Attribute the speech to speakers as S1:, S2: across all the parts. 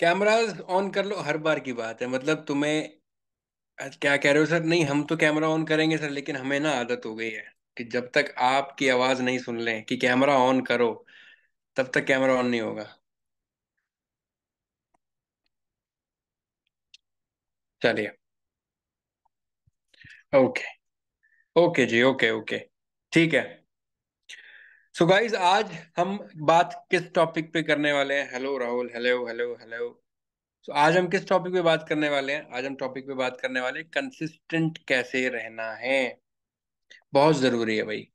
S1: Cameras on कर लो, हर बार की बात है। मतलब तुम्हें क्या कह रहे हो सर? नहीं, हम तो कैमरा ऑन करेंगे सर, लेकिन हमें ना आदत हो गई है कि जब तक आपकी आवाज नहीं सुन लें कि कैमरा ऑन करो, तब तक कैमरा ऑन नहीं होगा। चलिए। ओके। ओके जी, ओके ओके। ठीक है। सो गाइज, आज हम बात किस टॉपिक पे करने वाले हैं? Hello Rahul, hello hello hello. तो आज हम किस टॉपिक पे बात करने वाले हैं? आज हम टॉपिक पे बात करने वाले हैं कंसिस्टेंट कैसे रहना है। बहुत जरूरी है भाई।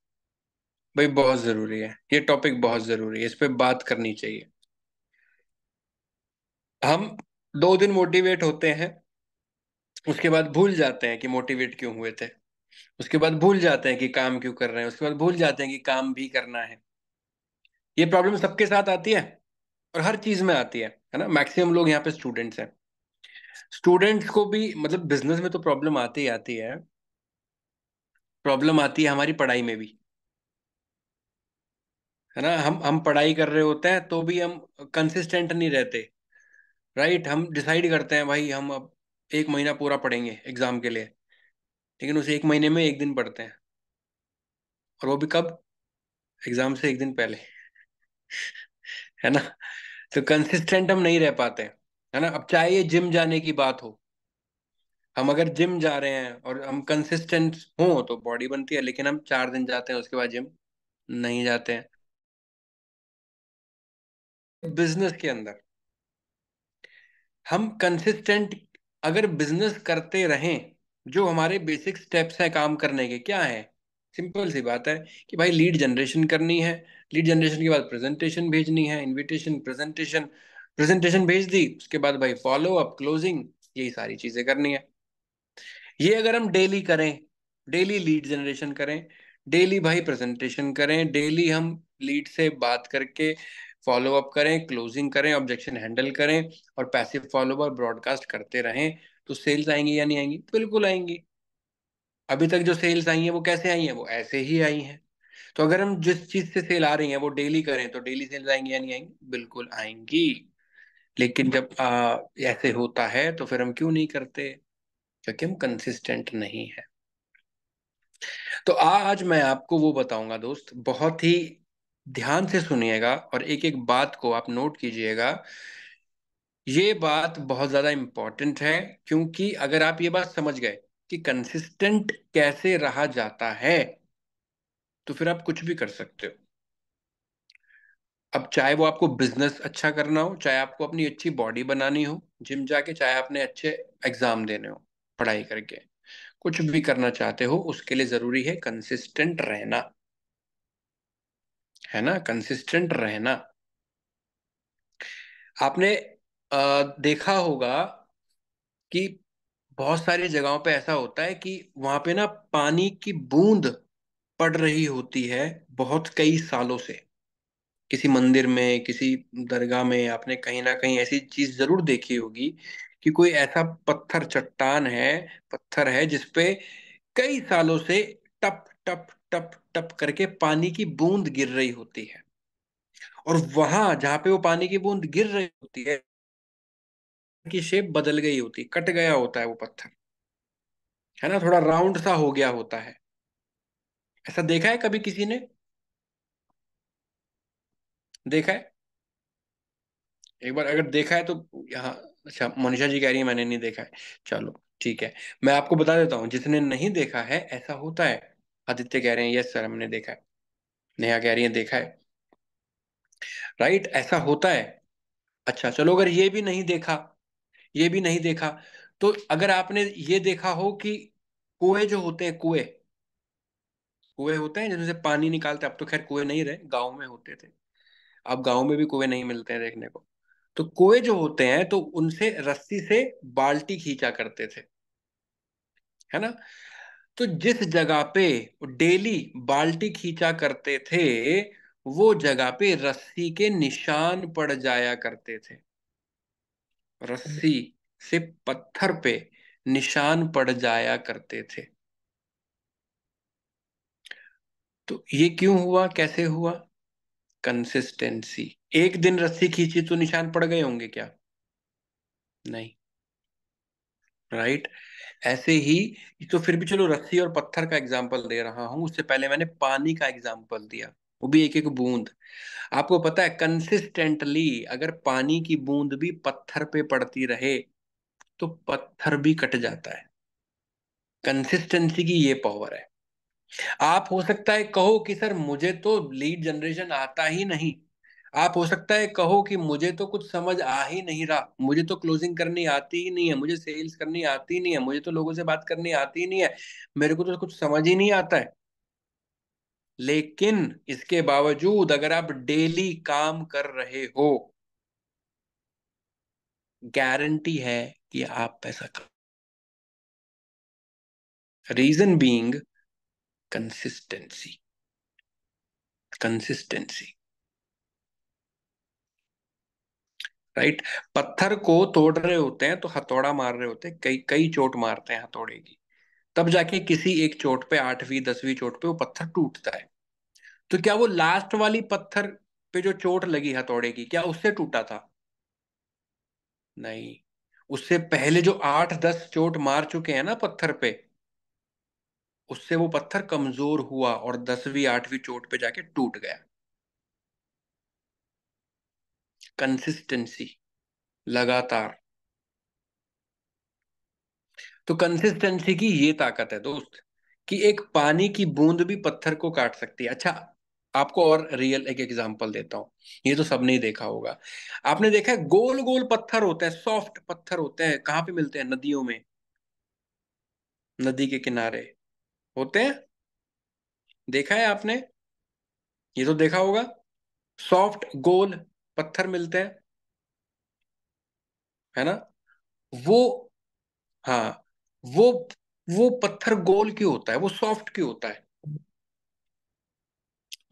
S1: भाई बहुत जरूरी है, ये टॉपिक बहुत जरूरी है, इस पे बात करनी चाहिए। हम 2 दिन मोटिवेट होते हैं, उसके बाद भूल जाते हैं कि मोटिवेट क्यों हुए थे। उसके बाद भूल जाते हैं कि काम क्यों कर रहे हैं, उसके बाद भूल जाते हैं कि काम भी करना है। ये प्रॉब्लम सबके साथ आती है, और हर चीज में आती है ना। मैक्सिमम लोग यहाँ पे स्टूडेंट्स हैं। स्टूडेंट्स को भी, मतलब बिजनेस में तो प्रॉब्लम आती ही आती है। प्रॉब्लम आती है हमारी पढ़ाई में भी, है ना। हम पढ़ाई कर रहे होते हैं तो भी हम कंसिस्टेंट नहीं रहते। राइट, हम डिसाइड करते हैं भाई हम अब 1 महीना पूरा पढ़ेंगे एग्जाम के लिए, लेकिन उस 1 महीने में एक दिन पढ़ते हैं, और वो भी कब? एग्जाम से एक दिन पहले, है ना। तो कंसिस्टेंट हम नहीं रह पाते हैं, है ना। अब चाहे ये जिम जाने की बात हो, हम अगर जिम जा रहे हैं और हम कंसिस्टेंट हों तो बॉडी बनती है, लेकिन हम 4 दिन जाते हैं उसके बाद जिम नहीं जाते हैं। बिजनेस के अंदर हम कंसिस्टेंट अगर बिजनेस करते रहें, जो हमारे बेसिक स्टेप्स हैं काम करने के, क्या है? सिंपल सी बात है कि भाई लीड जनरेशन करनी है। लीड जनरेशन के बाद प्रेजेंटेशन भेजनी है, इनविटेशन, प्रेजेंटेशन। प्रेजेंटेशन भेज दी, उसके बाद भाई फॉलो अप, क्लोजिंग, यही सारी चीजें करनी है। ये अगर हम डेली करें, डेली लीड जनरेशन करें, डेली भाई प्रेजेंटेशन करें, डेली हम लीड से बात करके फॉलो अप करें, क्लोजिंग करें, ऑब्जेक्शन हैंडल करें, और पैसिव फॉलो अप ब्रॉडकास्ट करते रहें, तो सेल्स आएंगी या नहीं आएंगी? बिल्कुल आएंगी। अभी तक जो सेल्स आई हैं वो कैसे आई हैं? वो ऐसे ही आई हैं। तो अगर हम जिस चीज से सेल आ रही है वो डेली करें, तो डेली सेल्स आएंगी या नहीं आएंगी? बिल्कुल आएंगी। लेकिन जब ऐसे होता है तो फिर हम क्यों नहीं करते? क्योंकि हम कंसिस्टेंट नहीं है। तो आज मैं आपको वो बताऊंगा दोस्त, बहुत ही ध्यान से सुनिएगा और एक एक बात को आप नोट कीजिएगा। ये बात बहुत ज्यादा इंपॉर्टेंट है, क्योंकि अगर आप ये बात समझ गए कि कंसिस्टेंट कैसे रहा जाता है, तो फिर आप कुछ भी कर सकते हो। अब चाहे वो आपको बिजनेस अच्छा करना हो, चाहे आपको अपनी अच्छी बॉडी बनानी हो जिम जाके, चाहे आपने अच्छे एग्जाम देने हो पढ़ाई करके, कुछ भी करना चाहते हो, उसके लिए जरूरी है कंसिस्टेंट रहना, है ना। कंसिस्टेंट रहना। आपने देखा होगा कि बहुत सारी जगहों पे ऐसा होता है कि वहां पे ना पानी की बूंद पड़ रही होती है बहुत कई सालों से। किसी मंदिर में, किसी दरगाह में आपने कहीं ना कहीं ऐसी चीज जरूर देखी होगी कि कोई ऐसा पत्थर, चट्टान है, पत्थर है जिसपे कई सालों से टप टप टप टप करके पानी की बूंद गिर रही होती है। और वहां जहाँ पे वो पानी की बूंद गिर रही होती है, की शेप बदल गई होती, कट गया होता है वो पत्थर, है ना, थोड़ा राउंड सा हो गया होता है। ऐसा देखा है कभी किसी ने? देखा है? एक बार अगर देखा है तो यहाँ। अच्छा, मनीषा जी कह रही है मैंने नहीं देखा है। चलो ठीक है, मैं आपको बता देता हूँ जिसने नहीं देखा है, ऐसा होता है। आदित्य कह रहे हैं यस सर हमने देखा है। नेहा कह रही है देखा है। राइट, ऐसा होता है। अच्छा चलो, अगर ये भी नहीं देखा, ये भी नहीं देखा, तो अगर आपने ये देखा हो कि कुएं जो होते हैं, कुएं, कुएं होते हैं जिनमें से पानी निकालते हैं, अब तो खैर कुएं नहीं रहे, गाँव में होते थे। अब गाँव में भी कुएं नहीं मिलते हैं देखने को। तो कुएं जो होते हैं तो उनसे रस्सी से बाल्टी खींचा करते थे, है ना। तो जिस जगह पे डेली बाल्टी खींचा करते थे, वो जगह पे रस्सी के निशान पड़ जाया करते थे। रस्सी से पत्थर पे निशान पड़ जाया करते थे। तो ये क्यों हुआ, कैसे हुआ? कंसिस्टेंसी। एक दिन रस्सी खींची तो निशान पड़ गए होंगे क्या? नहीं। राइट। ऐसे ही, तो फिर भी चलो रस्सी और पत्थर का एग्जांपल दे रहा हूं, उससे पहले मैंने पानी का एग्जांपल दिया, वो भी एक एक बूंद। आपको पता है कंसिस्टेंटली अगर पानी की बूंद भी पत्थर पे पड़ती रहे तो पत्थर भी कट जाता है। कंसिस्टेंसी की ये पावर है। आप हो सकता है कहो कि सर मुझे तो लीड जनरेशन आता ही नहीं, आप हो सकता है कहो कि मुझे तो कुछ समझ आ ही नहीं रहा, मुझे तो क्लोजिंग करनी आती ही नहीं है, मुझे सेल्स करनी आती ही नहीं है, मुझे तो लोगों से बात करनी आती ही नहीं है, मेरे को तो कुछ समझ ही नहीं आता है। लेकिन इसके बावजूद अगर आप डेली काम कर रहे हो, गारंटी है कि आप पैसा कमा। Reason being consistency. Consistency. Right. पत्थर को तोड़ रहे होते हैं तो हथौड़ा मार रहे होते हैं, कई कई चोट मारते हैं हथौड़े की, तब जाके किसी एक चोट पे, 8वीं 10वीं चोट पे वो पत्थर टूटता है। तो क्या वो लास्ट वाली पत्थर पे जो चोट लगी हथौड़े की, क्या उससे टूटा था? नहीं। उससे पहले जो 8 10 चोट मार चुके हैं ना पत्थर पे, उससे वो पत्थर कमजोर हुआ और 10वीं 8वीं चोट पे जाके टूट गया। कंसिस्टेंसी। लगातार। तो कंसिस्टेंसी की ये ताकत है दोस्त, कि एक पानी की बूंद भी पत्थर को काट सकती है। अच्छा, आपको और रियल एक एग्जांपल देता हूं, ये तो सबने ही देखा होगा। आपने देखा है गोल गोल पत्थर होते हैं, सॉफ्ट पत्थर होते हैं, कहाँ पे मिलते हैं? नदियों में, नदी के किनारे होते हैं। देखा है आपने? ये तो देखा होगा। सॉफ्ट गोल पत्थर मिलते हैं, है ना? वो, हाँ, वो वो पत्थर गोल क्यों होता है, वो सॉफ्ट क्यों होता है?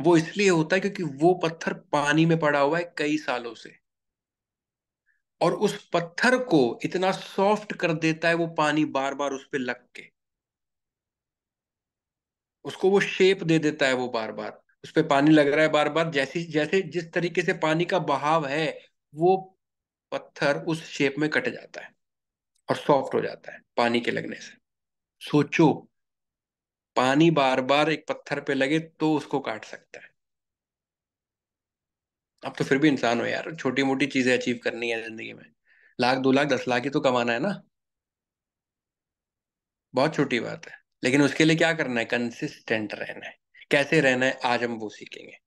S1: वो इसलिए होता है क्योंकि वो पत्थर पानी में पड़ा हुआ है कई सालों से, और उस पत्थर को इतना सॉफ्ट कर देता है वो पानी बार बार उस पे लग के, उसको वो शेप दे देता है। वो बार बार उस पे पानी लग रहा है, बार बार जैसी जैसे जिस तरीके से पानी का बहाव है, वो पत्थर उस शेप में कट जाता है और सॉफ्ट हो जाता है पानी के लगने से। सोचो, पानी बार बार एक पत्थर पे लगे तो उसको काट सकता है। अब तो फिर भी इंसान हो यार, छोटी मोटी चीजें अचीव करनी है जिंदगी में, 1 लाख 2 लाख 10 लाख ही तो कमाना है ना। बहुत छोटी बात है। लेकिन उसके लिए क्या करना है? कंसिस्टेंट रहना है। कैसे रहना है आज हम वो सीखेंगे।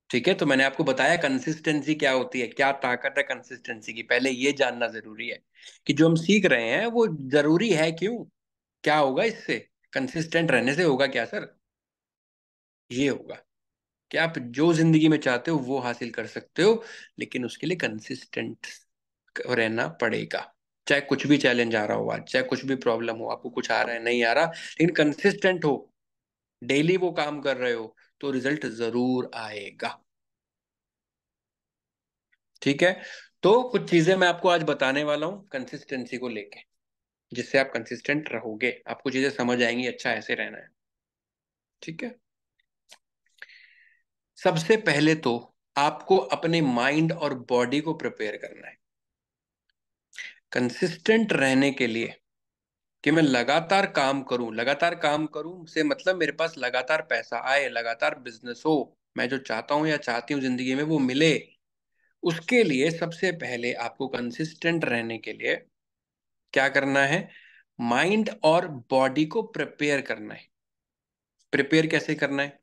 S1: ठीक है, तो मैंने आपको बताया कंसिस्टेंसी क्या होती है, क्या ताकत है कंसिस्टेंसी की, पहले ये जानना जरूरी है कि जो हम सीख रहे हैं वो जरूरी है क्यों, क्या होगा इससे, कंसिस्टेंट रहने से होगा क्या सर? ये होगा कि आप जो जिंदगी में चाहते हो वो हासिल कर सकते हो, लेकिन उसके लिए कंसिस्टेंट रहना पड़ेगा। चाहे कुछ भी चैलेंज आ रहा हो, आज चाहे कुछ भी प्रॉब्लम हो, आपको कुछ आ रहा है नहीं आ रहा, लेकिन कंसिस्टेंट हो, डेली वो काम कर रहे हो, तो रिजल्ट जरूर आएगा। ठीक है। तो कुछ चीजें मैं आपको आज बताने वाला हूँ कंसिस्टेंसी को लेके, जिससे आप कंसिस्टेंट रहोगे, आपको चीजें समझ आएंगी, अच्छा ऐसे रहना है। ठीक है। सबसे पहले तो आपको अपने माइंड और बॉडी को प्रिपेयर करना है कंसिस्टेंट रहने के लिए, कि मैं लगातार काम करूं। लगातार काम करूं से मतलब मेरे पास लगातार पैसा आए, लगातार बिजनेस हो, मैं जो चाहता हूं या चाहती हूँ जिंदगी में वो मिले। उसके लिए सबसे पहले आपको कंसिस्टेंट रहने के लिए क्या करना है? माइंड और बॉडी को प्रिपेयर करना है। प्रिपेयर कैसे करना है?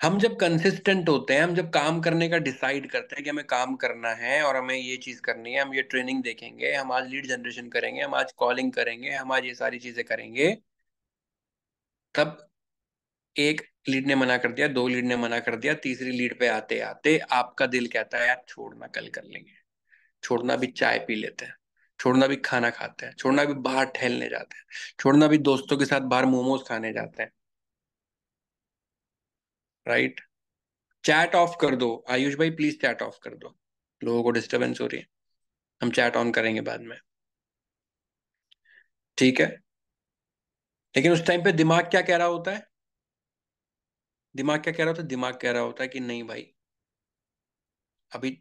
S1: हम जब कंसिस्टेंट होते हैं, हम जब काम करने का डिसाइड करते हैं कि हमें काम करना है और हमें ये चीज करनी है, हम ये ट्रेनिंग देखेंगे, हम आज लीड जनरेशन करेंगे, हम आज कॉलिंग करेंगे, हम आज ये सारी चीजें करेंगे, तब एक लीड ने मना कर दिया, 2 लीड ने मना कर दिया, तीसरी लीड पे आते आते आपका दिल कहता है यार छोड़ना, कल कर लेंगे। छोड़ना भी चाय पी लेते हैं, छोड़ना भी खाना खाते हैं, छोड़ना भी बाहर टहलने जाते हैं, छोड़ना भी दोस्तों के साथ बाहर मोमोज खाने जाते हैं। राइट। चैट ऑफ कर दो, आयुष भाई प्लीज चैट ऑफ कर दो, लोगों को डिस्टरबेंस हो रही है, हम चैट ऑन करेंगे बाद में। ठीक है। लेकिन उस टाइम पे दिमाग क्या कह रहा होता है? दिमाग क्या कह रहा होता है? दिमाग कह रहा होता है कि नहीं भाई, अभी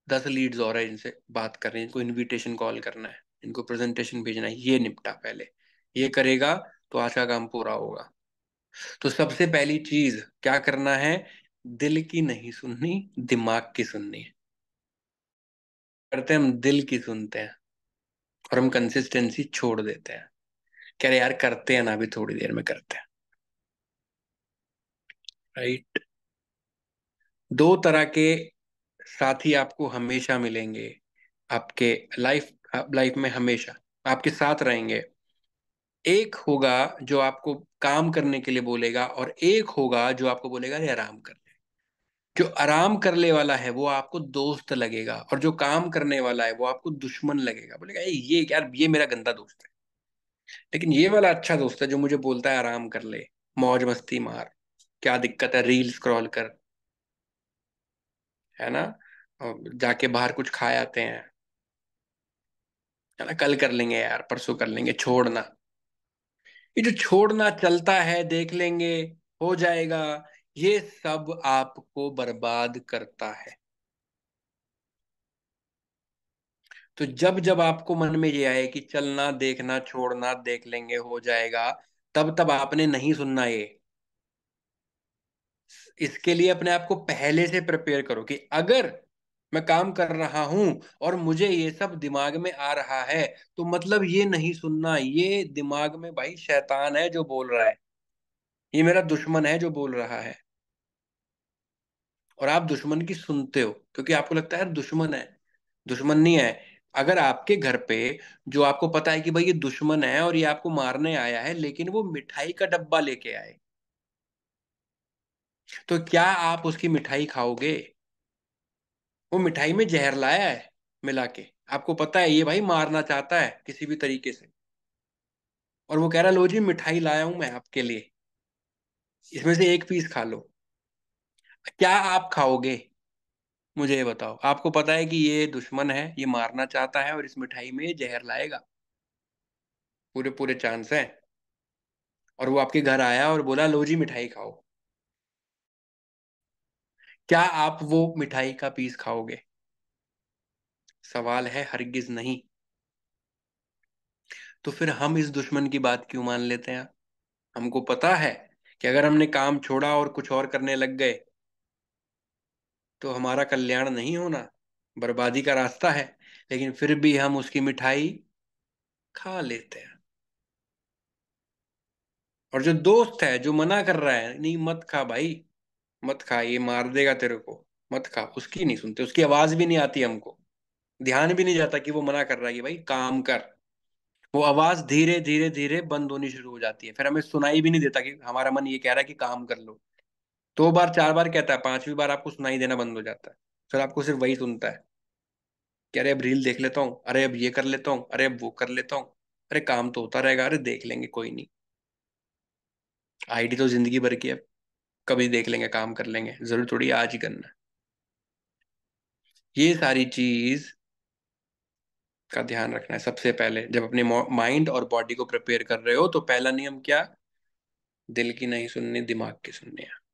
S1: 10 लीड्स और है जिनसे बात कर रहे हैं, इनको इनविटेशन कॉल करना है, इनको प्रेजेंटेशन भेजना है, ये निपटा पहले। ये करेगा तो आज का काम पूरा होगा। तो सबसे पहली चीज क्या करना है, दिल की नहीं सुननी, दिमाग की सुननी है। करते हैं हम दिल की सुनते हैं, और हम कंसिस्टेंसी छोड़ देते हैं। कह रहे यार करते हैं ना, अभी थोड़ी देर में करते हैं। राइट। दो तरह के साथी आपको हमेशा मिलेंगे आपके लाइफ लाइफ में, हमेशा आपके साथ रहेंगे। एक होगा जो आपको काम करने के लिए बोलेगा, और एक होगा जो आपको बोलेगा अरे आराम कर ले। जो आराम करने वाला है वो आपको दोस्त लगेगा, और जो काम करने वाला है वो आपको दुश्मन लगेगा। बोलेगा ये यार ये मेरा गंदा दोस्त है। लेकिन ये वाला अच्छा दोस्त है जो मुझे बोलता है आराम कर ले, मौज मस्ती मार, क्या दिक्कत है, रील स्क्रॉल कर, है ना, और जाके बाहर कुछ खा आते हैं, है ना, कल कर लेंगे यार, परसों कर लेंगे, छोड़ना। ये जो छोड़ना चलता है, देख लेंगे, हो जाएगा, ये सब आपको बर्बाद करता है। तो जब जब आपको मन में ये आए कि चलना, देखना, छोड़ना, देख लेंगे, हो जाएगा, तब तब आपने नहीं सुनना ये। इसके लिए अपने आप को पहले से प्रिपेयर करो कि अगर मैं काम कर रहा हूं और मुझे ये सब दिमाग में आ रहा है, तो मतलब ये नहीं सुनना, ये दिमाग में भाई शैतान है जो बोल रहा है, ये मेरा दुश्मन है जो बोल रहा है। और आप दुश्मन की सुनते हो क्योंकि आपको लगता है यार दुश्मन है। दुश्मन नहीं है। अगर आपके घर पे, जो आपको पता है कि भाई ये दुश्मन है और ये आपको मारने आया है, लेकिन वो मिठाई का डब्बा लेके आए, तो क्या आप उसकी मिठाई खाओगे? वो मिठाई में जहर लाया है मिला के, आपको पता है ये भाई मारना चाहता है किसी भी तरीके से, और वो कह रहा है लो जी मिठाई लाया हूं मैं आपके लिए, इसमें से एक पीस खा लो। क्या आप खाओगे? मुझे ये बताओ। आपको पता है कि ये दुश्मन है, ये मारना चाहता है, और इस मिठाई में ये जहर लाएगा, पूरे पूरे चांस है। और वो आपके घर आया और बोला लो जी मिठाई खाओ। क्या आप वो मिठाई का पीस खाओगे? सवाल है हरगिज नहीं। तो फिर हम इस दुश्मन की बात क्यों मान लेते हैं? हमको पता है कि अगर हमने काम छोड़ा और कुछ और करने लग गए तो हमारा कल्याण नहीं होना, बर्बादी का रास्ता है, लेकिन फिर भी हम उसकी मिठाई खा लेते हैं। और जो दोस्त है जो मना कर रहा है नहीं मत खा भाई, मत खा, ये मार देगा तेरे को, मत खा, उसकी नहीं सुनते, उसकी आवाज भी नहीं आती हमको, ध्यान भी नहीं जाता कि वो मना कर रहा है कि भाई काम कर। वो आवाज धीरे धीरे धीरे बंद होनी शुरू हो जाती है, फिर हमें सुनाई भी नहीं देता कि हमारा मन ये कह रहा है कि काम कर लो। 2 बार 4 बार कहता है, 5वीं बार आपको सुनाई देना बंद हो जाता है। फिर आपको सिर्फ वही सुनता है कि अरे अब रील देख लेता हूँ, अरे अब ये कर लेता हूँ, अरे अब वो कर लेता हूँ, अरे काम तो होता रहेगा, अरे देख लेंगे कोई नहीं, आईडी तो जिंदगी भर की है, कभी देख लेंगे, काम कर लेंगे, जरूर थोड़ी आज ही करना है। ये सारी चीज का ध्यान रखना है सबसे पहले, जब अपने माइंड और बॉडी को प्रिपेयर कर रहे हो, तो पहला नियम क्या? दिल की नहीं सुननी, दिमाग की सुननी है।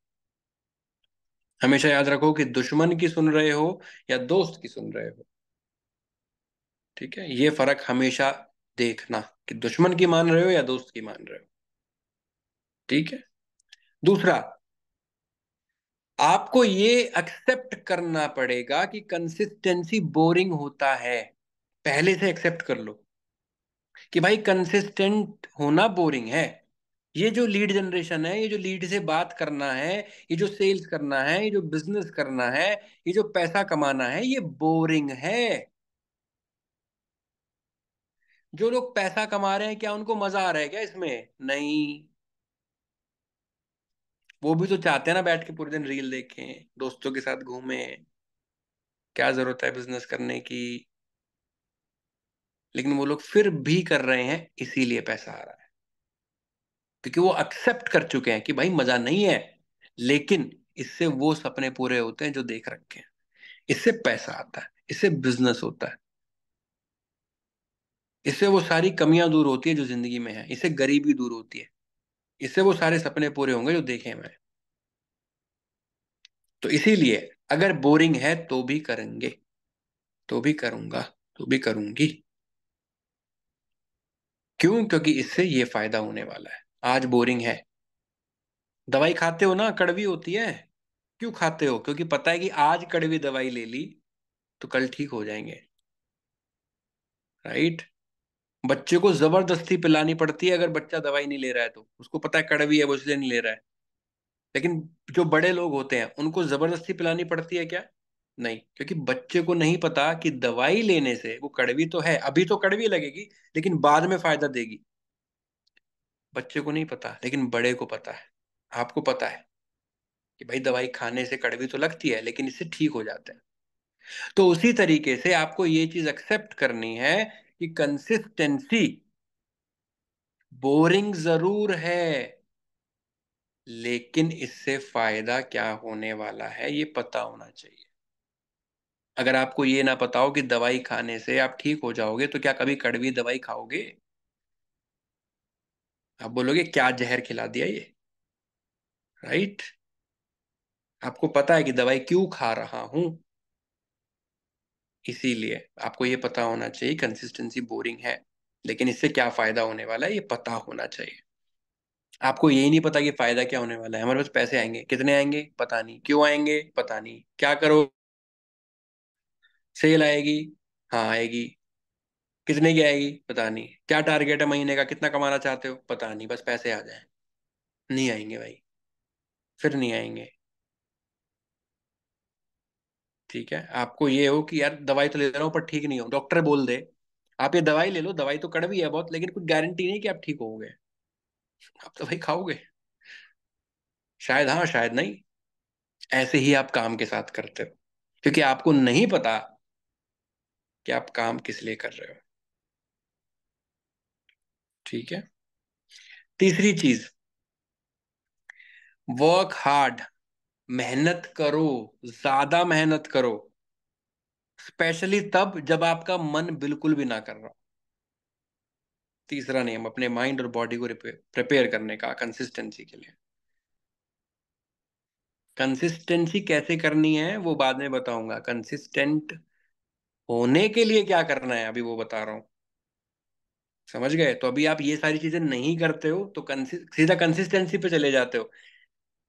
S1: हमेशा याद रखो कि दुश्मन की सुन रहे हो या दोस्त की सुन रहे हो। ठीक है, ये फर्क हमेशा देखना कि दुश्मन की मान रहे हो या दोस्त की मान रहे हो। ठीक है। दूसरा, आपको ये एक्सेप्ट करना पड़ेगा कि कंसिस्टेंसी बोरिंग होता है। पहले से एक्सेप्ट कर लो कि भाई कंसिस्टेंट होना बोरिंग है। ये जो लीड जनरेशन है, ये जो लीड से बात करना है, ये जो सेल्स करना है, ये जो बिजनेस करना है, ये जो पैसा कमाना है, ये बोरिंग है। जो लोग पैसा कमा रहे हैं क्या उनको मजा आ रहा है क्या इसमें? नहीं। वो भी तो चाहते हैं ना बैठ के पूरे दिन रील देखें, दोस्तों के साथ घूमें, क्या जरूरत है बिजनेस करने की। लेकिन वो लोग फिर भी कर रहे हैं इसीलिए पैसा आ रहा है, क्योंकि वो एक्सेप्ट कर चुके हैं कि भाई मजा नहीं है, लेकिन इससे वो सपने पूरे होते हैं जो देख रखे हैं, इससे पैसा आता है, इससे बिजनेस होता है, इससे वो सारी कमियां दूर होती है जो जिंदगी में है, इससे गरीबी दूर होती है, इससे वो सारे सपने पूरे होंगे जो देखे हैं मैंने। तो इसीलिए अगर बोरिंग है तो भी करेंगे। तो भी करूंगा, तो भी करूंगी। क्यों? क्योंकि इससे ये फायदा होने वाला है। आज बोरिंग है, दवाई खाते हो ना, कड़वी होती है। क्यों खाते हो? क्योंकि पता है कि आज कड़वी दवाई ले ली तो कल ठीक हो जाएंगे। राइट। बच्चे को जबरदस्ती पिलानी पड़ती है, अगर बच्चा दवाई नहीं ले रहा है तो उसको पता है कड़वी है, वो इसलिए नहीं ले रहा है। लेकिन जो बड़े लोग होते हैं उनको जबरदस्ती पिलानी पड़ती है क्या? नहीं, क्योंकि बच्चे को नहीं पता कि दवाई लेने से वो कड़वी तो है, अभी तो कड़वी लगेगी लेकिन बाद में फायदा देगी। बच्चे को नहीं पता, लेकिन बड़े को पता है। आपको पता है कि भाई दवाई खाने से कड़वी तो लगती है लेकिन इससे ठीक हो जाता है। तो उसी तरीके से आपको ये चीज एक्सेप्ट करनी है कि कंसिस्टेंसी बोरिंग जरूर है, लेकिन इससे फायदा क्या होने वाला है ये पता होना चाहिए। अगर आपको ये ना पता हो कि दवाई खाने से आप ठीक हो जाओगे तो क्या कभी कड़वी दवाई खाओगे? आप बोलोगे क्या जहर खिला दिया ये। राइट। आपको पता है कि दवाई क्यों खा रहा हूं, इसीलिए आपको ये पता होना चाहिए कंसिस्टेंसी बोरिंग है, लेकिन इससे क्या फायदा होने वाला है ये पता होना चाहिए। आपको यही नहीं पता कि फायदा क्या होने वाला है। हमारे पास पैसे आएंगे, कितने आएंगे पता नहीं, क्यों आएंगे पता नहीं, क्या करो, सेल आएगी, हाँ आएगी, कितने की आएगी पता नहीं, क्या टारगेट है महीने का, कितना कमाना चाहते हो पता नहीं, बस पैसे आ जाए। नहीं आएंगे भाई, फिर नहीं आएंगे। ठीक है, आपको ये हो कि यार दवाई तो ले रहा हूँ पर ठीक नहीं हो, डॉक्टर बोल दे आप ये दवाई ले लो, दवाई तो कड़वी है बहुत लेकिन कुछ गारंटी नहीं कि आप ठीक होगे, आप दवाई खाओगे। शायद हाँ, शायद नहीं। ऐसे ही आप काम के साथ करते हो, क्योंकि आपको नहीं पता कि आप काम किस लिए कर रहे हो। ठीक है। तीसरी चीज, वर्क हार्ड, मेहनत करो, ज्यादा मेहनत करो, स्पेशली तब जब आपका मन बिल्कुल भी ना कर रहा हो। तीसरा नियम अपने माइंड और बॉडी को प्रिपेयर करने का कंसिस्टेंसी के लिए। कंसिस्टेंसी कैसे करनी है वो बाद में बताऊंगा, कंसिस्टेंट होने के लिए क्या करना है अभी वो बता रहा हूँ। समझ गए? तो अभी आप ये सारी चीजें नहीं करते हो तो सीधा कंसिस्टेंसी पे चले जाते हो,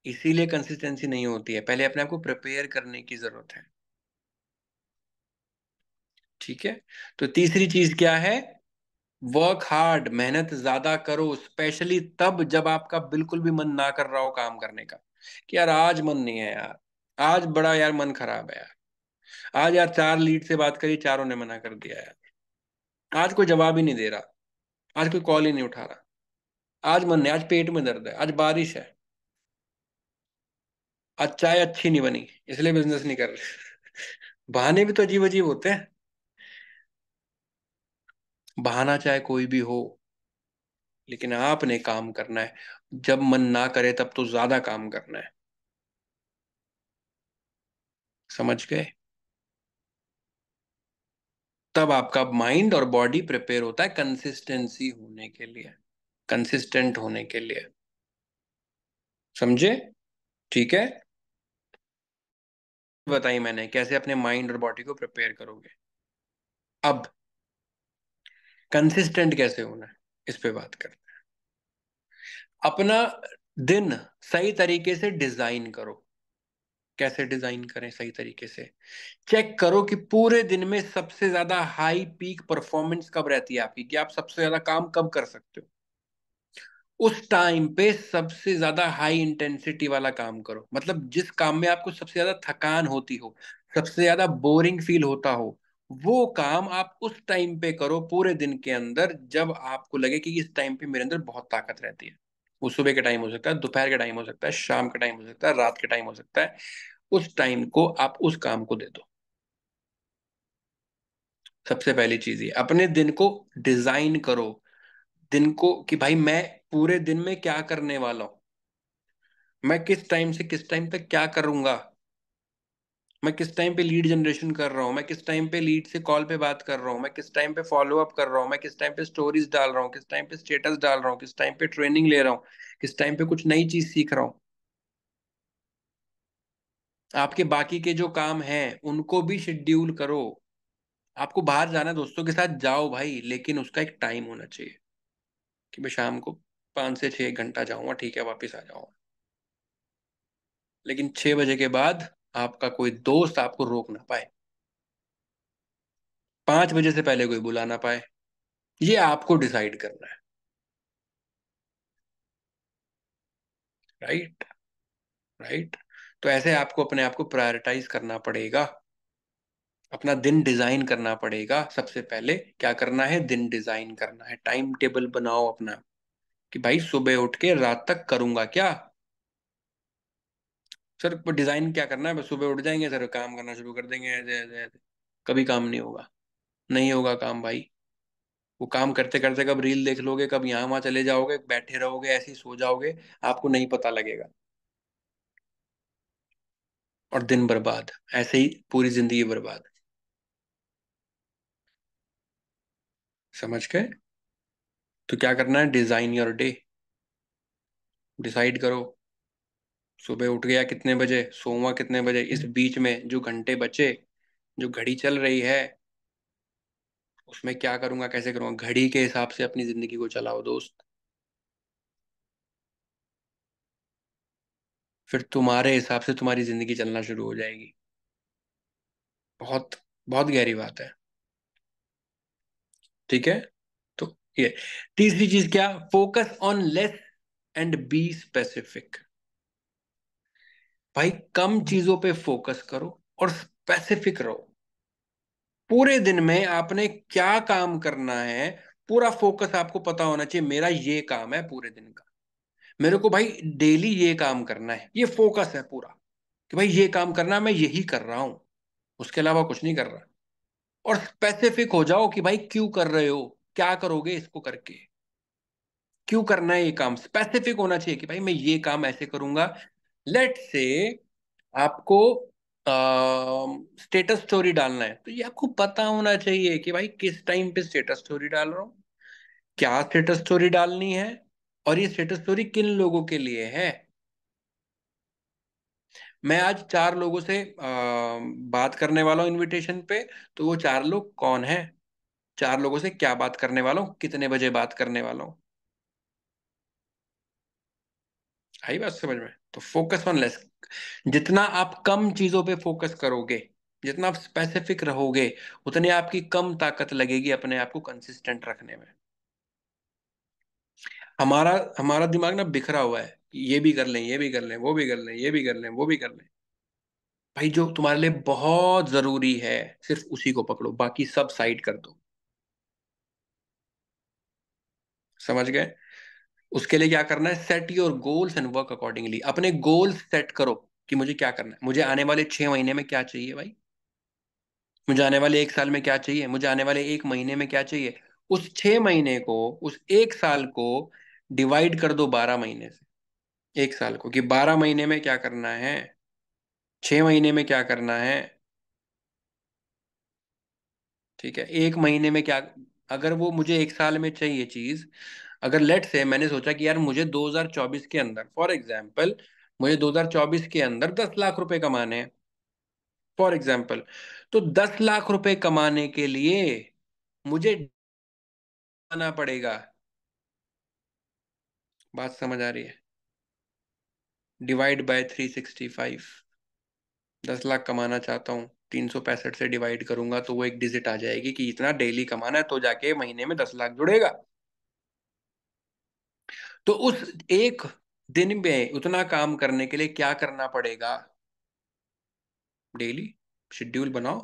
S1: इसीलिए कंसिस्टेंसी नहीं होती है। पहले अपने आप को प्रिपेयर करने की जरूरत है। ठीक है। तो तीसरी चीज क्या है? वर्क हार्ड, मेहनत ज्यादा करो, स्पेशली तब जब आपका बिल्कुल भी मन ना कर रहा हो काम करने का, कि यार आज मन नहीं है यार, आज बड़ा यार मन खराब है यार, आज यार 4 लीड से बात करी, चारों ने मना कर दिया यार, आज कोई जवाब ही नहीं दे रहा, आज कोई कॉल ही नहीं उठा रहा, आज मन नहीं, आज पेट में दर्द है, आज बारिश है, आज चाय अच्छी नहीं बनी इसलिए बिजनेस नहीं कर रहे। बहाने भी तो अजीब अजीब होते हैं। बहाना चाहे कोई भी हो, लेकिन आपने काम करना है। जब मन ना करे तब तो ज्यादा काम करना है। समझ गए? तब आपका माइंड और बॉडी प्रिपेयर होता है कंसिस्टेंसी होने के लिए, कंसिस्टेंट होने के लिए। समझे? ठीक है। बताई मैंने कैसे अपने माइंड और बॉडी को प्रिपेयर करोगे। अब कंसिस्टेंट कैसे होना है इस पे बात करते हैं। अपना दिन सही तरीके से डिजाइन करो। कैसे डिजाइन करें सही तरीके से? चेक करो कि पूरे दिन में सबसे ज्यादा हाई पीक परफॉर्मेंस कब रहती है आपकी, कि आप सबसे ज्यादा काम कब कर सकते हो। उस टाइम पे सबसे ज्यादा हाई इंटेंसिटी वाला काम करो, मतलब जिस काम में आपको सबसे ज्यादा थकान होती हो, सबसे ज्यादा बोरिंग फील होता हो, वो काम आप उस टाइम पे करो पूरे दिन के अंदर, जब आपको लगे कि इस टाइम पे मेरे अंदर बहुत ताकत रहती है। वो सुबह के टाइम हो सकता है, दोपहर के टाइम हो सकता है, शाम का टाइम हो सकता है, रात के टाइम हो सकता है। उस टाइम को आप उस काम को दे दो। सबसे पहली चीज ये, अपने दिन को डिजाइन करो। दिन को कि भाई मैं पूरे दिन में क्या करने वाला हूं, मैं किस टाइम से किस टाइम तक क्या करूंगा, मैं किस टाइम पे लीड जनरेशन कर रहा हूँ, मैं किस टाइम पे लीड से कॉल पे बात कर रहा हूँ, मैं किस टाइम पे फॉलो अप कर रहा हूँ, मैं किस टाइम पे स्टोरीज डाल रहा हूँ, किस टाइम पे स्टेटस डाल रहा हूँ, किस टाइम पे ट्रेनिंग ले रहा हूँ, किस टाइम पे कुछ नई चीज सीख रहा हूँ। आपके बाकी के जो काम हैं उनको भी शेड्यूल करो। आपको बाहर जाना है दोस्तों के साथ, जाओ भाई, लेकिन उसका एक टाइम होना चाहिए कि मैं शाम को 5 से 6 घंटा जाऊंगा, ठीक है, वापस आ जाऊंगा। लेकिन 6 बजे के बाद आपका कोई दोस्त आपको रोक ना पाए, 5 बजे से पहले कोई बुला ना पाए। ये आपको डिसाइड करना है। राइट। राइट। तो ऐसे आपको अपने आप को प्रायोरिटाइज करना पड़ेगा। अपना दिन डिजाइन करना पड़ेगा। सबसे पहले क्या करना है, दिन डिजाइन करना है, टाइम टेबल बनाओ अपना, कि भाई सुबह उठ के रात तक करूंगा क्या। सर डिजाइन क्या करना है, बस सुबह उठ जाएंगे सर, काम करना शुरू कर देंगे, ऐसे ऐसे ऐसे। कभी काम नहीं होगा। नहीं होगा काम भाई। वो काम करते करते कब रील देख लोगे, कब यहाँ वहां चले जाओगे, बैठे रहोगे, ऐसे ही सो जाओगे, आपको नहीं पता लगेगा। और दिन बर्बाद, ऐसे ही पूरी जिंदगी बर्बाद। समझ गए। तो क्या करना है, डिजाइन योर डे। डिसाइड करो, सुबह उठ गया कितने बजे, सोऊंगा कितने बजे, इस बीच में जो घंटे बचे, जो घड़ी चल रही है, उसमें क्या करूंगा, कैसे करूंगा, घड़ी के हिसाब से अपनी जिंदगी को चलाओ दोस्त। फिर तुम्हारे हिसाब से तुम्हारी जिंदगी चलना शुरू हो जाएगी। बहुत बहुत गहरी बात है। ठीक है। तो ये तीसरी चीज क्या, focus on less and be specific. भाई कम चीजों पे फोकस करो और स्पेसिफिक रहो। पूरे दिन में आपने क्या काम करना है, पूरा फोकस आपको पता होना चाहिए, मेरा ये काम है पूरे दिन का, मेरे को भाई डेली ये काम करना है, ये फोकस है पूरा, कि भाई ये काम करना है, मैं यही कर रहा हूं, उसके अलावा कुछ नहीं कर रहा। और स्पेसिफिक हो जाओ कि भाई क्यों कर रहे हो, क्या करोगे इसको करके, क्यों करना है ये काम, स्पेसिफिक होना चाहिए कि भाई मैं ये काम ऐसे करूंगा। लेट से आपको स्टेटस स्टोरी डालना है, तो ये आपको पता होना चाहिए कि भाई किस टाइम पे स्टेटस स्टोरी डाल रहा हूँ, क्या स्टेटस स्टोरी डालनी है, और ये स्टेटस स्टोरी किन लोगों के लिए है। मैं आज 4 लोगों से बात करने वाला हूँ इनविटेशन पे, तो वो 4 लोग कौन है, 4 लोगों से क्या बात करने वाला हूँ, कितने बजे बात करने वाला हूँ। आई बात समझ में। तो फोकस ऑन लेस, जितना आप कम चीजों पे फोकस करोगे, जितना आप स्पेसिफिक रहोगे, उतनी आपकी कम ताकत लगेगी अपने आप को कंसिस्टेंट रखने में। हमारा हमारा दिमाग ना बिखरा हुआ है, ये भी कर लें, ये भी कर लें, वो भी कर लें, ये भी कर लें, वो भी कर लें। भाई जो तुम्हारे लिए बहुत जरूरी है, सिर्फ उसी को पकड़ो, बाकी सब साइड कर दो। समझ गए। उसके लिए क्या करना है, set your goals and work accordingly. अपने गोल्स सेट करो कि मुझे क्या करना है, मुझे आने वाले 6 महीने में क्या चाहिए भाई, मुझे आने वाले 1 साल में क्या चाहिए, मुझे आने वाले 1 महीने में क्या चाहिए। उस 6 महीने को, उस 1 साल को डिवाइड कर दो 12 महीने से। 1 साल को कि 12 महीने में क्या करना है, 6 महीने में क्या करना है। ठीक है, 1 महीने में क्या, अगर वो मुझे 1 साल में चाहिए चीज, अगर लेट से मैंने सोचा कि यार मुझे 2024 के अंदर, फॉर एग्जाम्पल, मुझे 2024 के अंदर 10 लाख रुपए कमाने हैं, फॉर एग्जाम्पल, तो 10 लाख रुपए कमाने के लिए मुझे आना पड़ेगा। बात समझ आ रही है। Divide by 365। 10 लाख कमाना चाहता हूँ, 365 से डिवाइड करूंगा तो वो एक डिजिट आ जाएगी कि इतना डेली कमाना है, तो जाके महीने में 10 लाख जुड़ेगा। तो उस एक दिन में उतना काम करने के लिए क्या करना पड़ेगा, डेली शेड्यूल बनाओ,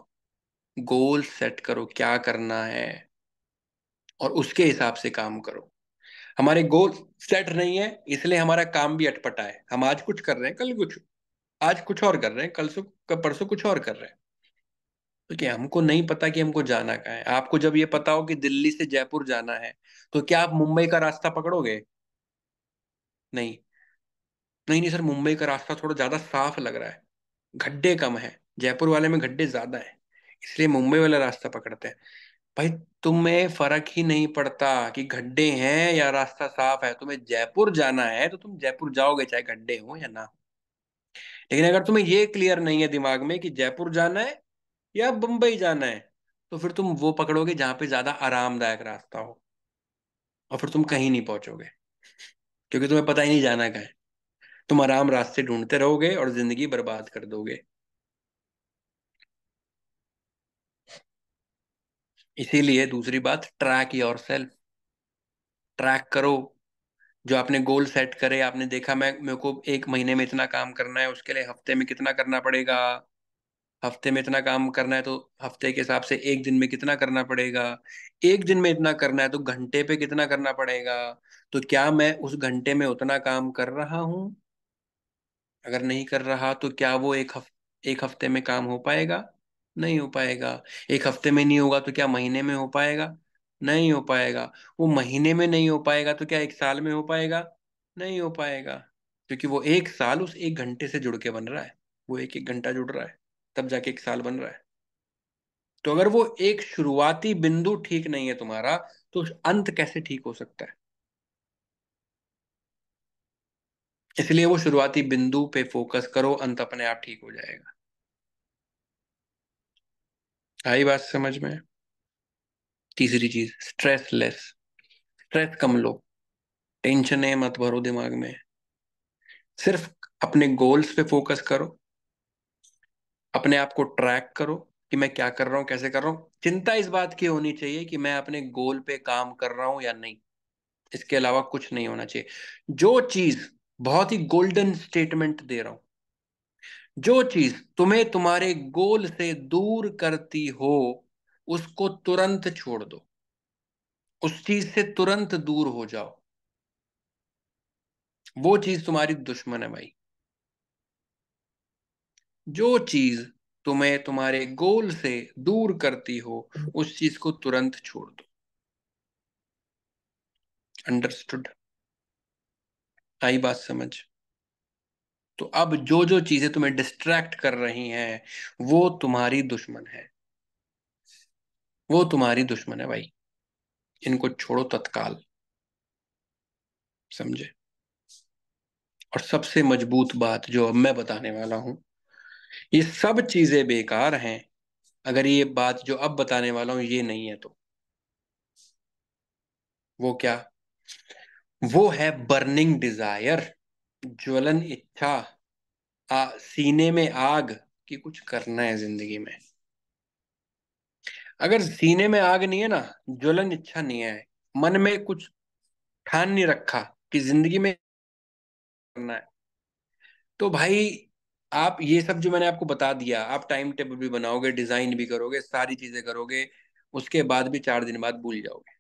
S1: गोल सेट करो क्या करना है, और उसके हिसाब से काम करो। हमारे गोल सेट नहीं है, इसलिए हमारा काम भी अटपटा है, हम आज कुछ कर रहे हैं, कल कुछ, आज कुछ और कर रहे हैं, कल से परसों कुछ और कर रहे हैं। क्योंकि हमको नहीं पता कि हमको जाना कहाँ है। आपको जब ये पता हो कि दिल्ली से जयपुर जाना है, तो क्या आप मुंबई का रास्ता पकड़ोगे? नहीं। नहीं नहीं सर, मुंबई का रास्ता थोड़ा ज्यादा साफ लग रहा है, गड्ढे कम है, जयपुर वाले में गड्ढे ज्यादा है, इसलिए मुंबई वाला रास्ता पकड़ते हैं। भाई तुम्हें फर्क ही नहीं पड़ता कि गड्ढे हैं या रास्ता साफ है, तुम्हें जयपुर जाना है तो तुम जयपुर जाओगे, चाहे गड्ढे हो या ना। लेकिन अगर तुम्हें ये क्लियर नहीं है दिमाग में कि जयपुर जाना है या बम्बई जाना है, तो फिर तुम वो पकड़ोगे जहां पे ज्यादा आरामदायक रास्ता हो, और फिर तुम कहीं नहीं पहुंचोगे, क्योंकि तुम्हें पता ही नहीं जाना कहाँ है। तुम आराम रास्ते ढूंढते रहोगे और जिंदगी बर्बाद कर दोगे। इसीलिए दूसरी बात, ट्रैक योर सेल्फ। ट्रैक करो। जो आपने गोल सेट करे, आपने देखा मैं मेरे को एक महीने में इतना काम करना है, उसके लिए हफ्ते में कितना करना पड़ेगा। हफ्ते में इतना काम करना है तो हफ्ते के हिसाब से एक दिन में कितना करना पड़ेगा। एक दिन में इतना करना है तो घंटे पे कितना करना पड़ेगा। तो क्या मैं उस घंटे में उतना काम कर रहा हूँ? अगर नहीं कर रहा तो क्या वो एक हफ्ते में काम हो पाएगा? नहीं हो पाएगा। एक हफ्ते में नहीं होगा तो क्या महीने में हो पाएगा? नहीं हो पाएगा। वो महीने में नहीं हो पाएगा तो क्या एक साल में हो पाएगा? नहीं हो पाएगा। क्योंकि वो एक साल उस एक घंटे से जुड़ के बन रहा है। वो एक एक घंटा जुड़ रहा है, तब जाके एक साल बन रहा है। तो अगर वो एक शुरुआती बिंदु ठीक नहीं है तुम्हारा, तो अंत कैसे ठीक हो सकता है? इसलिए वो शुरुआती बिंदु पे फोकस करो, अंत अपने आप ठीक हो जाएगा। आई बात समझ में? तीसरी चीज, स्ट्रेस लेस। स्ट्रेस कम लो। टेंशन मत भरो दिमाग में। सिर्फ अपने गोल्स पे फोकस करो। अपने आप को ट्रैक करो कि मैं क्या कर रहा हूँ, कैसे कर रहा हूँ। चिंता इस बात की होनी चाहिए कि मैं अपने गोल पे काम कर रहा हूँ या नहीं। इसके अलावा कुछ नहीं होना चाहिए। जो चीज, बहुत ही गोल्डन स्टेटमेंट दे रहा हूं, जो चीज तुम्हें तुम्हारे गोल से दूर करती हो, उसको तुरंत छोड़ दो। उस चीज से तुरंत दूर हो जाओ। वो चीज तुम्हारी दुश्मन है भाई। जो चीज तुम्हें तुम्हारे गोल से दूर करती हो, उस चीज को तुरंत छोड़ दो। अंडरस्टूड? आई बात समझ? तो अब जो जो चीजें तुम्हें डिस्ट्रैक्ट कर रही हैं, वो तुम्हारी दुश्मन है। वो तुम्हारी दुश्मन है भाई। इनको छोड़ो तत्काल। समझे? और सबसे मजबूत बात जो अब मैं बताने वाला हूं, ये सब चीजें बेकार हैं अगर ये बात जो अब बताने वाला हूं ये नहीं है तो। वो क्या? वो है बर्निंग डिजायर, ज्वलन इच्छा, सीने में आग कि कुछ करना है जिंदगी में। अगर सीने में आग नहीं है ना, ज्वलन इच्छा नहीं है, मन में कुछ ठान नहीं रखा कि जिंदगी में करना है, तो भाई आप ये सब जो मैंने आपको बता दिया, आप टाइम टेबल भी बनाओगे, डिजाइन भी करोगे, सारी चीजें करोगे, उसके बाद भी 4 दिन बाद भूल जाओगे।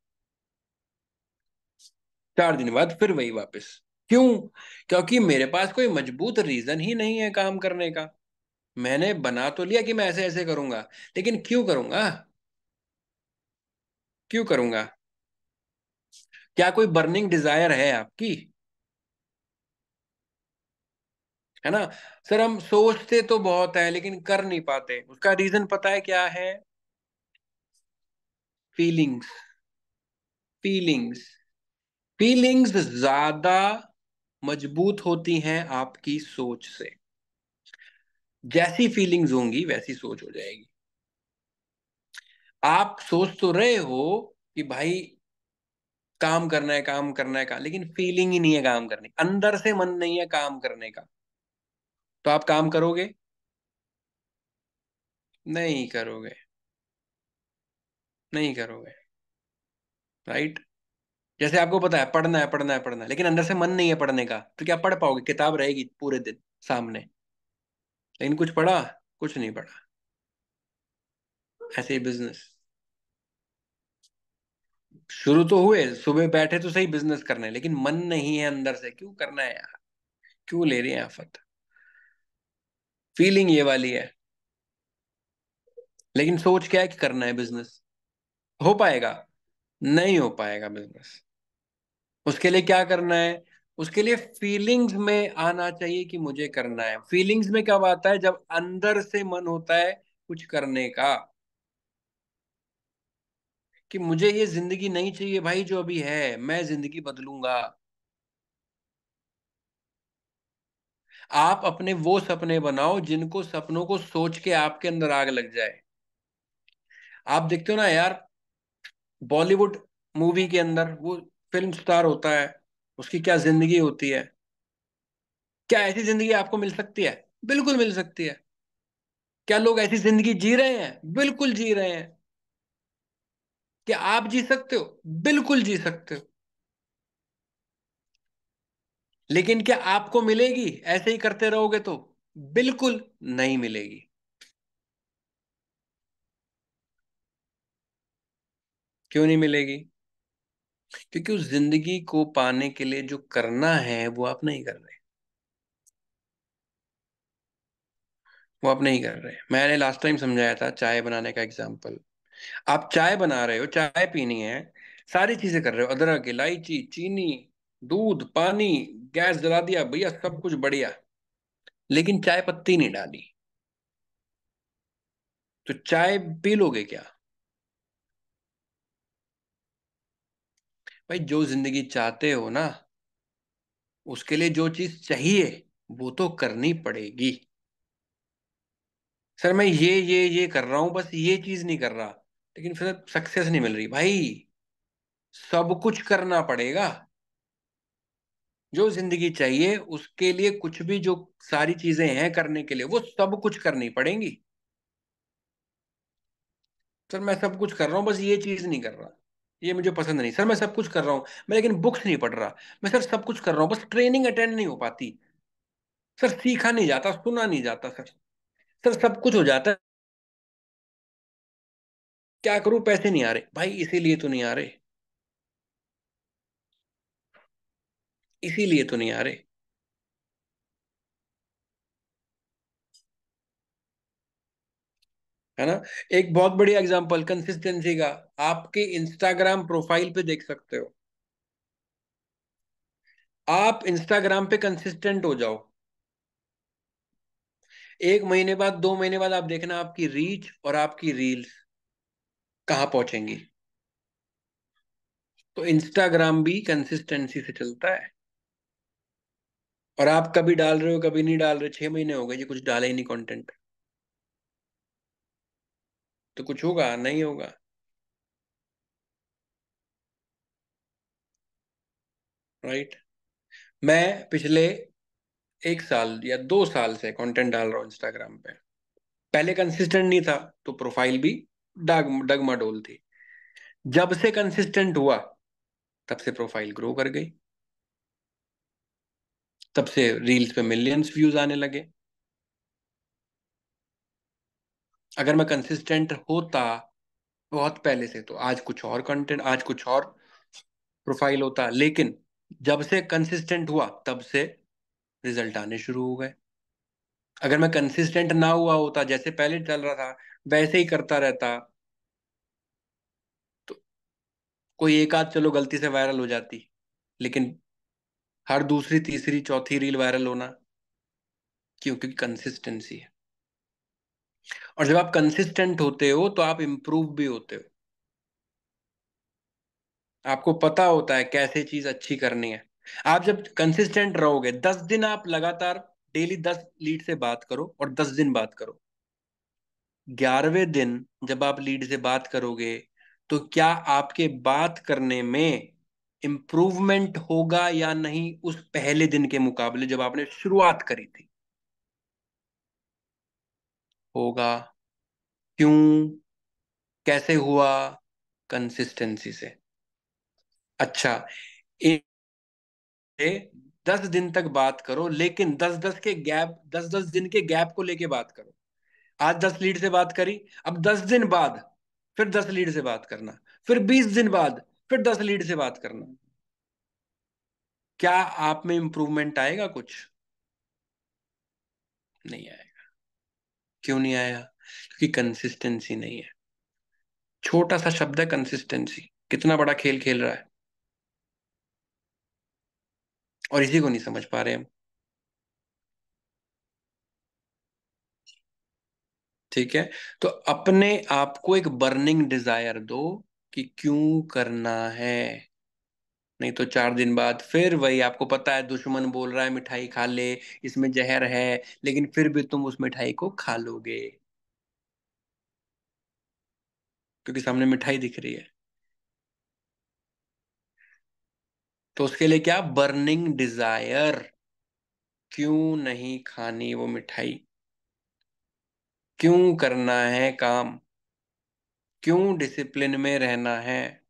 S1: 4 दिन बाद फिर वही वापस। क्यों? क्योंकि मेरे पास कोई मजबूत रीजन ही नहीं है काम करने का। मैंने बना तो लिया कि मैं ऐसे ऐसे करूंगा, लेकिन क्यों करूंगा? क्यों करूंगा? क्या कोई बर्निंग डिजायर है आपकी? है ना? सर हम सोचते तो बहुत है लेकिन कर नहीं पाते, उसका रीजन पता है क्या है? फीलिंग्स। फीलिंग्स। फीलिंग्स ज्यादा मजबूत होती हैं आपकी सोच से। जैसी फीलिंग्स होंगी वैसी सोच हो जाएगी। आप सोच तो रहे हो कि भाई काम करना है, काम करना है, काम, लेकिन फीलिंग ही नहीं है काम करने की, अंदर से मन नहीं है काम करने का। तो आप काम करोगे? नहीं करोगे। नहीं करोगे। राइट? जैसे आपको पता है पढ़ना है, पढ़ना है, पढ़ना है, लेकिन अंदर से मन नहीं है पढ़ने का, तो क्या पढ़ पाओगे? किताब रहेगी पूरे दिन सामने, लेकिन कुछ पढ़ा? कुछ नहीं पढ़ा। ऐसे ही बिजनेस। शुरू तो हुए, सुबह बैठे तो सही बिजनेस करने, लेकिन मन नहीं है अंदर से, क्यों करना है यार? क्यों ले रही है आफत? फीलिंग ये वाली है, लेकिन सोच क्या है कि करना है बिजनेस। हो पाएगा? नहीं हो पाएगा बिजनेस। उसके लिए क्या करना है? उसके लिए फीलिंग्स में आना चाहिए कि मुझे करना है। फीलिंग्स में कब आता है? जब अंदर से मन होता है कुछ करने का, कि मुझे ये जिंदगी नहीं चाहिए भाई जो अभी है, मैं जिंदगी बदलूंगा। आप अपने वो सपने बनाओ जिनको, सपनों को सोच के आपके अंदर आग लग जाए। आप देखते हो ना यार, बॉलीवुड मूवी के अंदर वो फिल्म स्टार होता है, उसकी क्या जिंदगी होती है। क्या ऐसी जिंदगी आपको मिल सकती है? बिल्कुल मिल सकती है। क्या लोग ऐसी जिंदगी जी रहे हैं? बिल्कुल जी रहे हैं। क्या आप जी सकते हो? बिल्कुल जी सकते हो। लेकिन क्या आपको मिलेगी ऐसे ही करते रहोगे तो? बिल्कुल नहीं मिलेगी। क्यों नहीं मिलेगी? क्योंकि उस जिंदगी को पाने के लिए जो करना है वो आप नहीं कर रहे। वो आप नहीं कर रहे। मैंने लास्ट टाइम समझाया था चाय बनाने का एग्जाम्पल। आप चाय बना रहे हो, चाय पीनी है, सारी चीजें कर रहे हो, अदरक, इलायची, चीनी, दूध, पानी, गैस जला दिया भैया, सब कुछ बढ़िया, लेकिन चाय पत्ती नहीं डाली, तो चाय पी लोगे क्या? भाई जो जिंदगी चाहते हो ना, उसके लिए जो चीज चाहिए वो तो करनी पड़ेगी। सर मैं ये कर रहा हूं, बस ये चीज नहीं कर रहा, लेकिन फिर सक्सेस नहीं मिल रही भाई। सब कुछ करना पड़ेगा। जो जिंदगी चाहिए उसके लिए कुछ भी, जो सारी चीजें हैं करने के लिए, वो सब कुछ करनी पड़ेंगी। सर मैं सब कुछ कर रहा हूँ, बस ये चीज नहीं कर रहा, ये मुझे पसंद नहीं। सर मैं सब कुछ कर रहा हूँ, मैं लेकिन बुक्स नहीं पढ़ रहा। मैं सर सब कुछ कर रहा हूँ, बस ट्रेनिंग अटेंड नहीं हो पाती। सर सीखा नहीं जाता, सुना नहीं जाता सर। सर सब कुछ हो जाता है, क्या करूं, पैसे नहीं आ रहे भाई, इसीलिए तो नहीं आ रहे। इसीलिए तो नहीं आ रहे। है ना? एक बहुत बढ़िया एग्जांपल कंसिस्टेंसी का, आपके इंस्टाग्राम प्रोफाइल पे देख सकते हो। आप इंस्टाग्राम पे कंसिस्टेंट हो जाओ, 1 महीने बाद, 2 महीने बाद आप देखना आपकी रीच और आपकी रील्स कहाँ पहुंचेंगी। तो इंस्टाग्राम भी कंसिस्टेंसी से चलता है। और आप कभी डाल रहे हो, कभी नहीं डाल रहे, 6 महीने हो गए जी, कुछ डाले ही नहीं कंटेंट, तो कुछ होगा नहीं होगा। राइट? मैं पिछले 1 साल या 2 साल से कंटेंट डाल रहा हूँ इंस्टाग्राम पे। पहले कंसिस्टेंट नहीं था, तो प्रोफाइल भी डगमडोल थी। जब से कंसिस्टेंट हुआ, तब से प्रोफाइल ग्रो कर गई, तब से रील्स पे मिलियंस व्यूज आने लगे। अगर मैं कंसिस्टेंट होता बहुत पहले से, तो आज कुछ और कंटेंट, आज कुछ और प्रोफाइल होता। लेकिन जब से कंसिस्टेंट हुआ, तब से रिजल्ट आने शुरू हो गए। अगर मैं कंसिस्टेंट ना हुआ होता, जैसे पहले चल रहा था वैसे ही करता रहता, तो कोई एक आध चलो गलती से वायरल हो जाती, लेकिन हर दूसरी तीसरी चौथी रील वायरल होना, क्योंकि कंसिस्टेंसी है। और जब आप कंसिस्टेंट होते हो तो आप इम्प्रूव भी होते हो। आपको पता होता है कैसे चीज अच्छी करनी है। आप जब कंसिस्टेंट रहोगे, 10 दिन आप लगातार डेली 10 लीड से बात करो और 10 दिन बात करो, 11वें दिन जब आप लीड से बात करोगे, तो क्या आपके बात करने में इम्प्रूवमेंट होगा या नहीं उस पहले दिन के मुकाबले जब आपने शुरुआत करी थी? होगा। क्यों? कैसे हुआ? कंसिस्टेंसी से। अच्छा, इनसे 10 दिन तक बात करो, लेकिन 10-10 दिन के गैप को लेके बात करो। आज 10 लीड से बात करी, अब 10 दिन बाद फिर 10 लीड से बात करना, फिर 20 दिन बाद फिर 10 लीड से बात करना। क्या आप में इंप्रूवमेंट आएगा कुछ? नहीं आएगा। क्यों नहीं आया? क्योंकि कंसिस्टेंसी नहीं है। छोटा सा शब्द है कंसिस्टेंसी, कितना बड़ा खेल खेल रहा है, और इसी को नहीं समझ पा रहे हम। ठीक है? तो अपने आप को एक बर्निंग डिजायर दो कि क्यों करना है। नहीं तो 4 दिन बाद फिर वही, आपको पता है दुश्मन बोल रहा है मिठाई खा ले, इसमें जहर है, लेकिन फिर भी तुम उस मिठाई को खा लोगे। क्योंकि सामने मिठाई दिख रही है। तो उसके लिए क्या, बर्निंग डिजायर, क्यों नहीं खानी वो मिठाई, क्यों करना है काम, क्यों डिसिप्लिन में रहना है,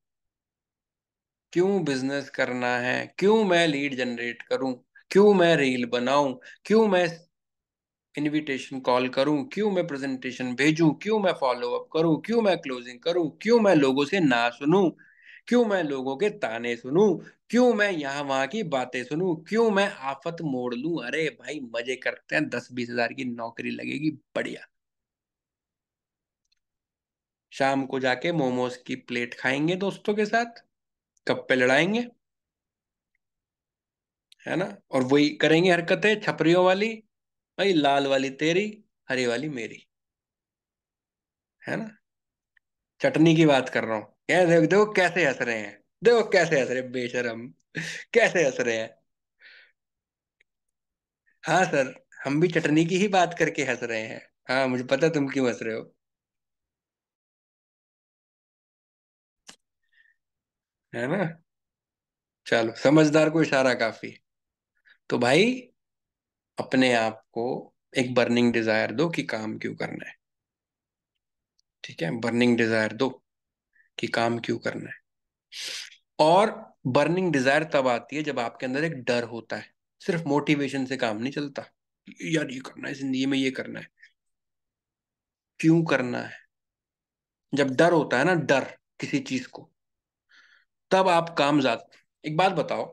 S1: क्यों बिजनेस करना है, क्यों मैं लीड जनरेट करूं, क्यों मैं रील बनाऊं, क्यों मैं इनविटेशन कॉल करूं, क्यों मैं प्रेजेंटेशन भेजूं, क्यों मैं फॉलो अप करूं, क्यों मैं क्लोजिंग करूं, क्यों मैं लोगों से ना सुनूं, क्यों मैं लोगों के ताने सुनूं, क्यों मैं यहाँ वहां की बातें सुनूं, क्यों मैं आफत मोड़ लूं। अरे भाई मजे करते हैं, 10-20 हजार की नौकरी लगेगी, बढ़िया। शाम को जाके मोमोज की प्लेट खाएंगे दोस्तों के साथ, कप पे लड़ाएंगे, है ना। और वही करेंगे हरकतें छपरियों वाली, भाई लाल वाली तेरी, हरी वाली मेरी, है ना। चटनी की बात कर रहा हूँ, क्या देखो देखो कैसे हंस रहे हैं, देखो कैसे हंस रहे हैं, बेशरम, कैसे हंस रहे हैं। हाँ सर, हम भी चटनी की ही बात करके हंस रहे हैं। हाँ मुझे पता तुम क्यों हंस रहे हो। है ना। चलो, समझदार को इशारा काफी। तो भाई अपने आप को एक बर्निंग डिजायर दो कि काम क्यों करना है। ठीक है, बर्निंग डिजायर दो कि काम क्यों करना है। और बर्निंग डिजायर तब आती है जब आपके अंदर एक डर होता है। सिर्फ मोटिवेशन से काम नहीं चलता, यार ये करना है जिंदगी में, ये करना है, क्यों करना है। जब डर होता है ना, डर किसी चीज को, तब आप काम ज्यादा। एक बात बताओ,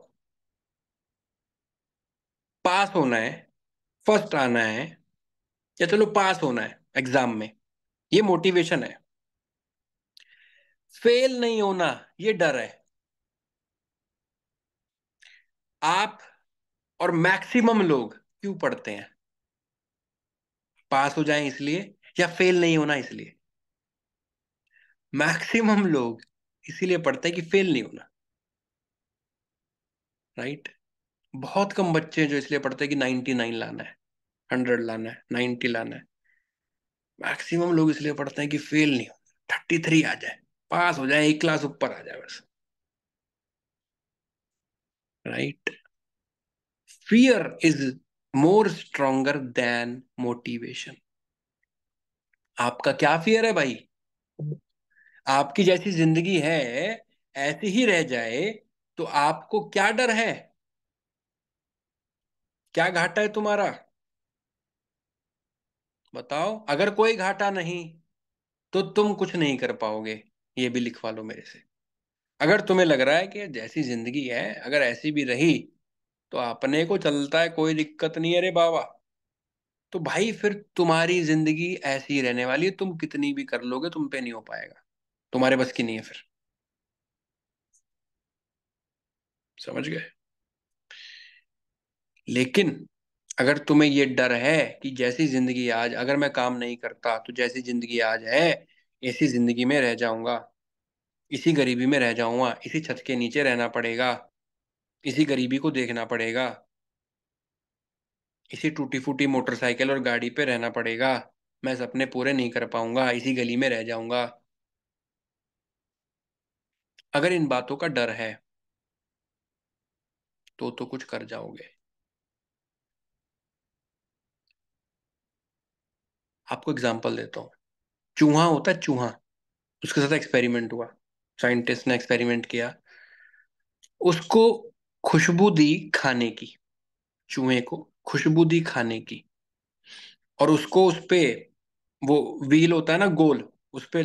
S1: पास होना है, फर्स्ट आना है, या चलो पास होना है एग्जाम में, ये मोटिवेशन है। फेल नहीं होना, ये डर है। आप और मैक्सिमम लोग क्यों पढ़ते हैं, पास हो जाएं इसलिए या फेल नहीं होना इसलिए। मैक्सिमम लोग इसीलिए पढ़ते हैं कि फेल नहीं होना, राइट। बहुत कम बच्चे हैं जो इसलिए पढ़ते हैं कि 99 लाना है, 100 लाना है, 90 लाना है। मैक्सिमम लोग इसलिए पढ़ते हैं कि फेल नहीं होना, 33 आ जाए, पास हो जाए, एक क्लास ऊपर आ जाए बस, right. Fear is more stronger then motivation. आपका क्या फियर है भाई, आपकी जैसी जिंदगी है ऐसी ही रह जाए, तो आपको क्या डर है, क्या घाटा है तुम्हारा, बताओ। अगर कोई घाटा नहीं तो तुम कुछ नहीं कर पाओगे, ये भी लिखवा लो मेरे से। अगर तुम्हें लग रहा है कि जैसी जिंदगी है अगर ऐसी भी रही तो अपने को चलता है, कोई दिक्कत नहीं है रे बाबा, तो भाई फिर तुम्हारी जिंदगी ऐसी ही रहने वाली है, तुम कितनी भी कर लोगे तुम पे नहीं हो पाएगा, तुम्हारे बस की नहीं है फिर। समझ गए। लेकिन अगर तुम्हें ये डर है कि जैसी जिंदगी आज, अगर मैं काम नहीं करता तो जैसी जिंदगी आज है ऐसी जिंदगी में रह जाऊंगा, इसी गरीबी में रह जाऊंगा, इसी छत के नीचे रहना पड़ेगा, इसी गरीबी को देखना पड़ेगा, इसी टूटी फूटी मोटरसाइकिल और गाड़ी पे रहना पड़ेगा, मैं सपने पूरे नहीं कर पाऊंगा, इसी गली में रह जाऊंगा। अगर इन बातों का डर है तो कुछ कर जाओगे। आपको एग्जांपल देता हूँ। चूहा होता है, चूहा, उसके साथ एक्सपेरिमेंट हुआ, साइंटिस्ट ने एक्सपेरिमेंट किया, उसको खुशबू दी खाने की, चूहे को खुशबू दी खाने की, और उसको उस पे, वो व्हील होता है ना गोल, उस पे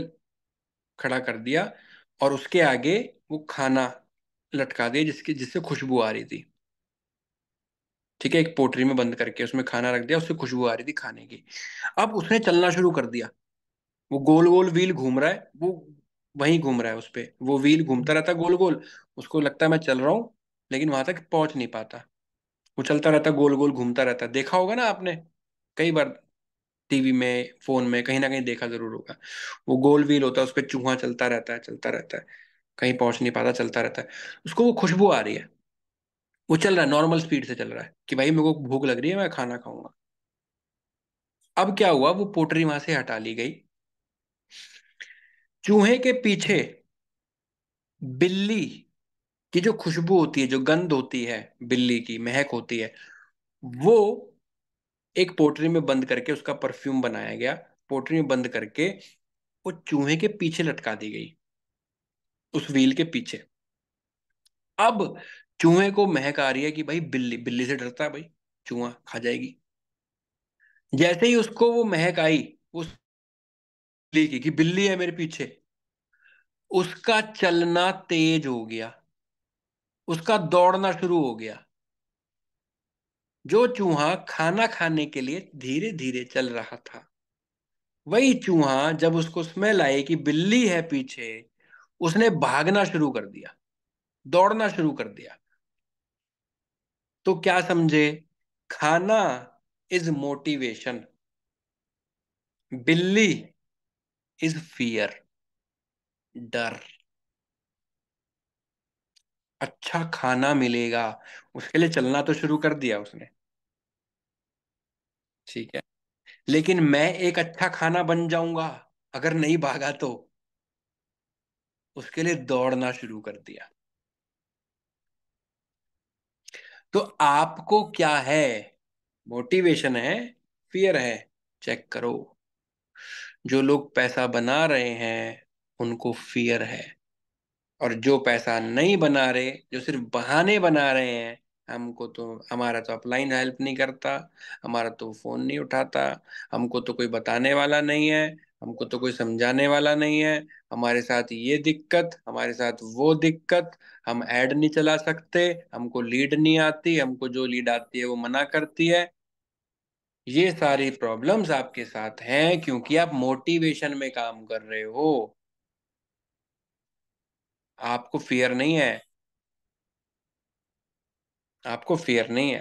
S1: खड़ा कर दिया, और उसके आगे वो खाना लटका दिया जिसकी जिससे खुशबू आ रही थी। ठीक है, एक पोटरी में बंद करके उसमें खाना रख दिया, उससे खुशबू आ रही थी खाने की। अब उसने चलना शुरू कर दिया, वो गोल गोल व्हील घूम रहा है, वो वहीं घूम रहा है उस पे, वो व्हील घूमता रहता है गोल गोल, उसको लगता है मैं चल रहा हूँ, लेकिन वहां तक पहुंच नहीं पाता। वो चलता रहता है, गोल गोल घूमता रहता है, देखा होगा ना आपने कई बार, टीवी में फोन में कहीं ना कहीं देखा जरूर होगा। वो गोल व्हील होता है, उस पर चूहा चलता रहता है, चलता रहता है, कहीं पहुंच नहीं पाता, चलता रहता है। उसको वो खुशबू आ रही है, वो चल रहा है, नॉर्मल स्पीड से चल रहा है कि भाई मेरे को भूख लग रही है, मैं खाना खाऊंगा। अब क्या हुआ, वो पोटरी वहां से हटा ली गई, चूहे के पीछे बिल्ली की जो खुशबू होती है, जो गंध होती है, बिल्ली की महक होती है, वो एक पोटरी में बंद करके उसका परफ्यूम बनाया गया। पोटरी में बंद करके वो चूहे के पीछे लटका दी गई, उस व्हील के पीछे। अब चूहे को महक आ रही है कि भाई बिल्ली, बिल्ली से डरता है भाई, चूहा खा जाएगी। जैसे ही उसको वो महक आई उस बिल्ली की कि बिल्ली है मेरे पीछे, उसका चलना तेज हो गया, उसका दौड़ना शुरू हो गया। जो चूहा खाना खाने के लिए धीरे धीरे चल रहा था, वही चूहा जब उसको स्मेल आई कि बिल्ली है पीछे, उसने भागना शुरू कर दिया, दौड़ना शुरू कर दिया। तो क्या समझे? खाना इज मोटिवेशन, बिल्ली इज फियर, डर। अच्छा खाना मिलेगा, उसके लिए चलना तो शुरू कर दिया उसने, ठीक है, लेकिन मैं एक अच्छा खाना बन जाऊंगा अगर नहीं भागा तो, उसके लिए दौड़ना शुरू कर दिया। तो आपको क्या है? मोटिवेशन है, फियर है? चेक करो। जो लोग पैसा बना रहे हैं उनको फियर है, और जो पैसा नहीं बना रहे, जो सिर्फ बहाने बना रहे हैं, हमको तो, हमारा तो अपलाइन हेल्प नहीं करता, हमारा तो फोन नहीं उठाता, हमको तो कोई बताने वाला नहीं है, हमको तो कोई समझाने वाला नहीं है, हमारे साथ ये दिक्कत, हमारे साथ वो दिक्कत, हम ऐड नहीं चला सकते, हमको लीड नहीं आती, हमको जो लीड आती है वो मना करती है। ये सारी प्रॉब्लम्स आपके साथ हैं क्योंकि आप मोटिवेशन में काम कर रहे हो, आपको फियर नहीं है, आपको फियर नहीं है।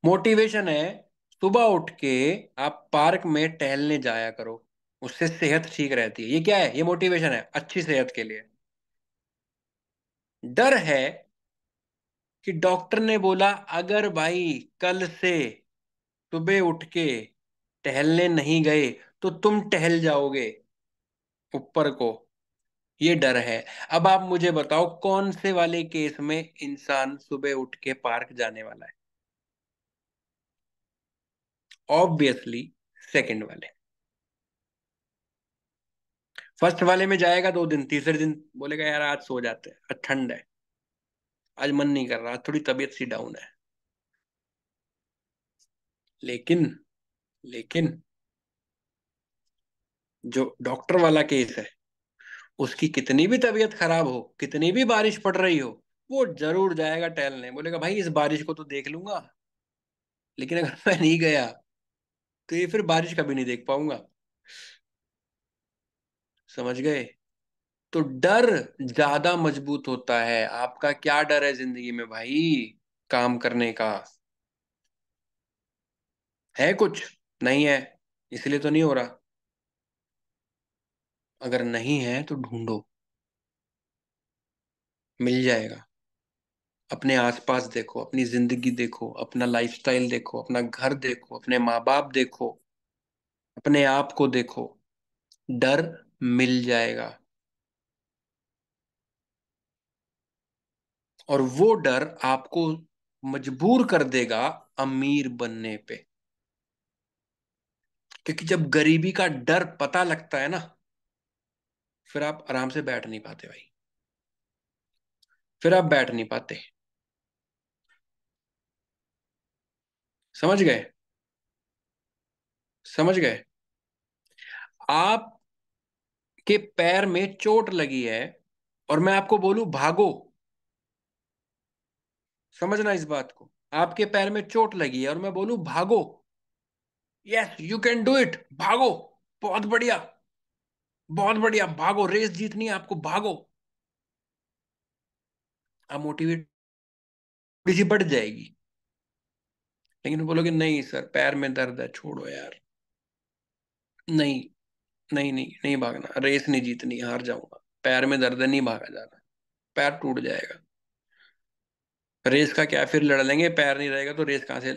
S1: मोटिवेशन है, सुबह उठ के आप पार्क में टहलने जाया करो, उससे सेहत ठीक रहती है। ये क्या है? ये मोटिवेशन है, अच्छी सेहत के लिए। डर है कि डॉक्टर ने बोला अगर भाई कल से सुबह उठ के टहलने नहीं गए तो तुम टहल जाओगे ऊपर को, ये डर है। अब आप मुझे बताओ कौन से वाले केस में इंसान सुबह उठ के पार्क जाने वाला है? ऑब्वियसली सेकंड वाले। फर्स्ट वाले में जाएगा 2 दिन, तीसरे दिन बोलेगा यार आज सो जाते हैं, आज ठंड है, आज मन नहीं कर रहा, आज थोड़ी तबीयत सी डाउन है। लेकिन लेकिन जो डॉक्टर वाला केस है, उसकी कितनी भी तबीयत खराब हो, कितनी भी बारिश पड़ रही हो, वो जरूर जाएगा टहलने, बोलेगा भाई इस बारिश को तो देख लूंगा, लेकिन अगर मैं नहीं गया तो ये फिर बारिश कभी नहीं देख पाऊंगा। समझ गए? तो डर ज्यादा मजबूत होता है। आपका क्या डर है जिंदगी में भाई, काम करने का? है कुछ? नहीं है, इसलिए तो नहीं हो रहा। अगर नहीं है तो ढूंढो, मिल जाएगा। अपने आसपास देखो, अपनी जिंदगी देखो, अपना लाइफस्टाइल देखो, अपना घर देखो, अपने माँ बाप देखो, अपने आप को देखो, डर मिल जाएगा। और वो डर आपको मजबूर कर देगा अमीर बनने पे। क्योंकि जब गरीबी का डर पता लगता है ना, फिर आप आराम से बैठ नहीं पाते भाई, फिर आप बैठ नहीं पाते। समझ गए? समझ गए? आपके पैर में चोट लगी है और मैं आपको बोलूं भागो, समझना इस बात को। आपके पैर में चोट लगी है और मैं बोलूं भागो, yes you can do it, भागो, बहुत बढ़िया, बहुत बढ़िया, भागो, रेस जीतनी है आपको, भागो। आप मोटिवेट थोड़ी सी बढ़ जाएगी। लेकिन बोलोगे नहीं सर पैर में दर्द है, छोड़ो यार, नहीं, नहीं नहीं नहीं भागना, रेस नहीं जीतनी, हार जाऊंगा, पैर में दर्द है, नहीं भागा जाना, पैर टूट जाएगा। रेस का क्या, फिर लड़ लेंगे, पैर नहीं रहेगा तो रेस कहाँ से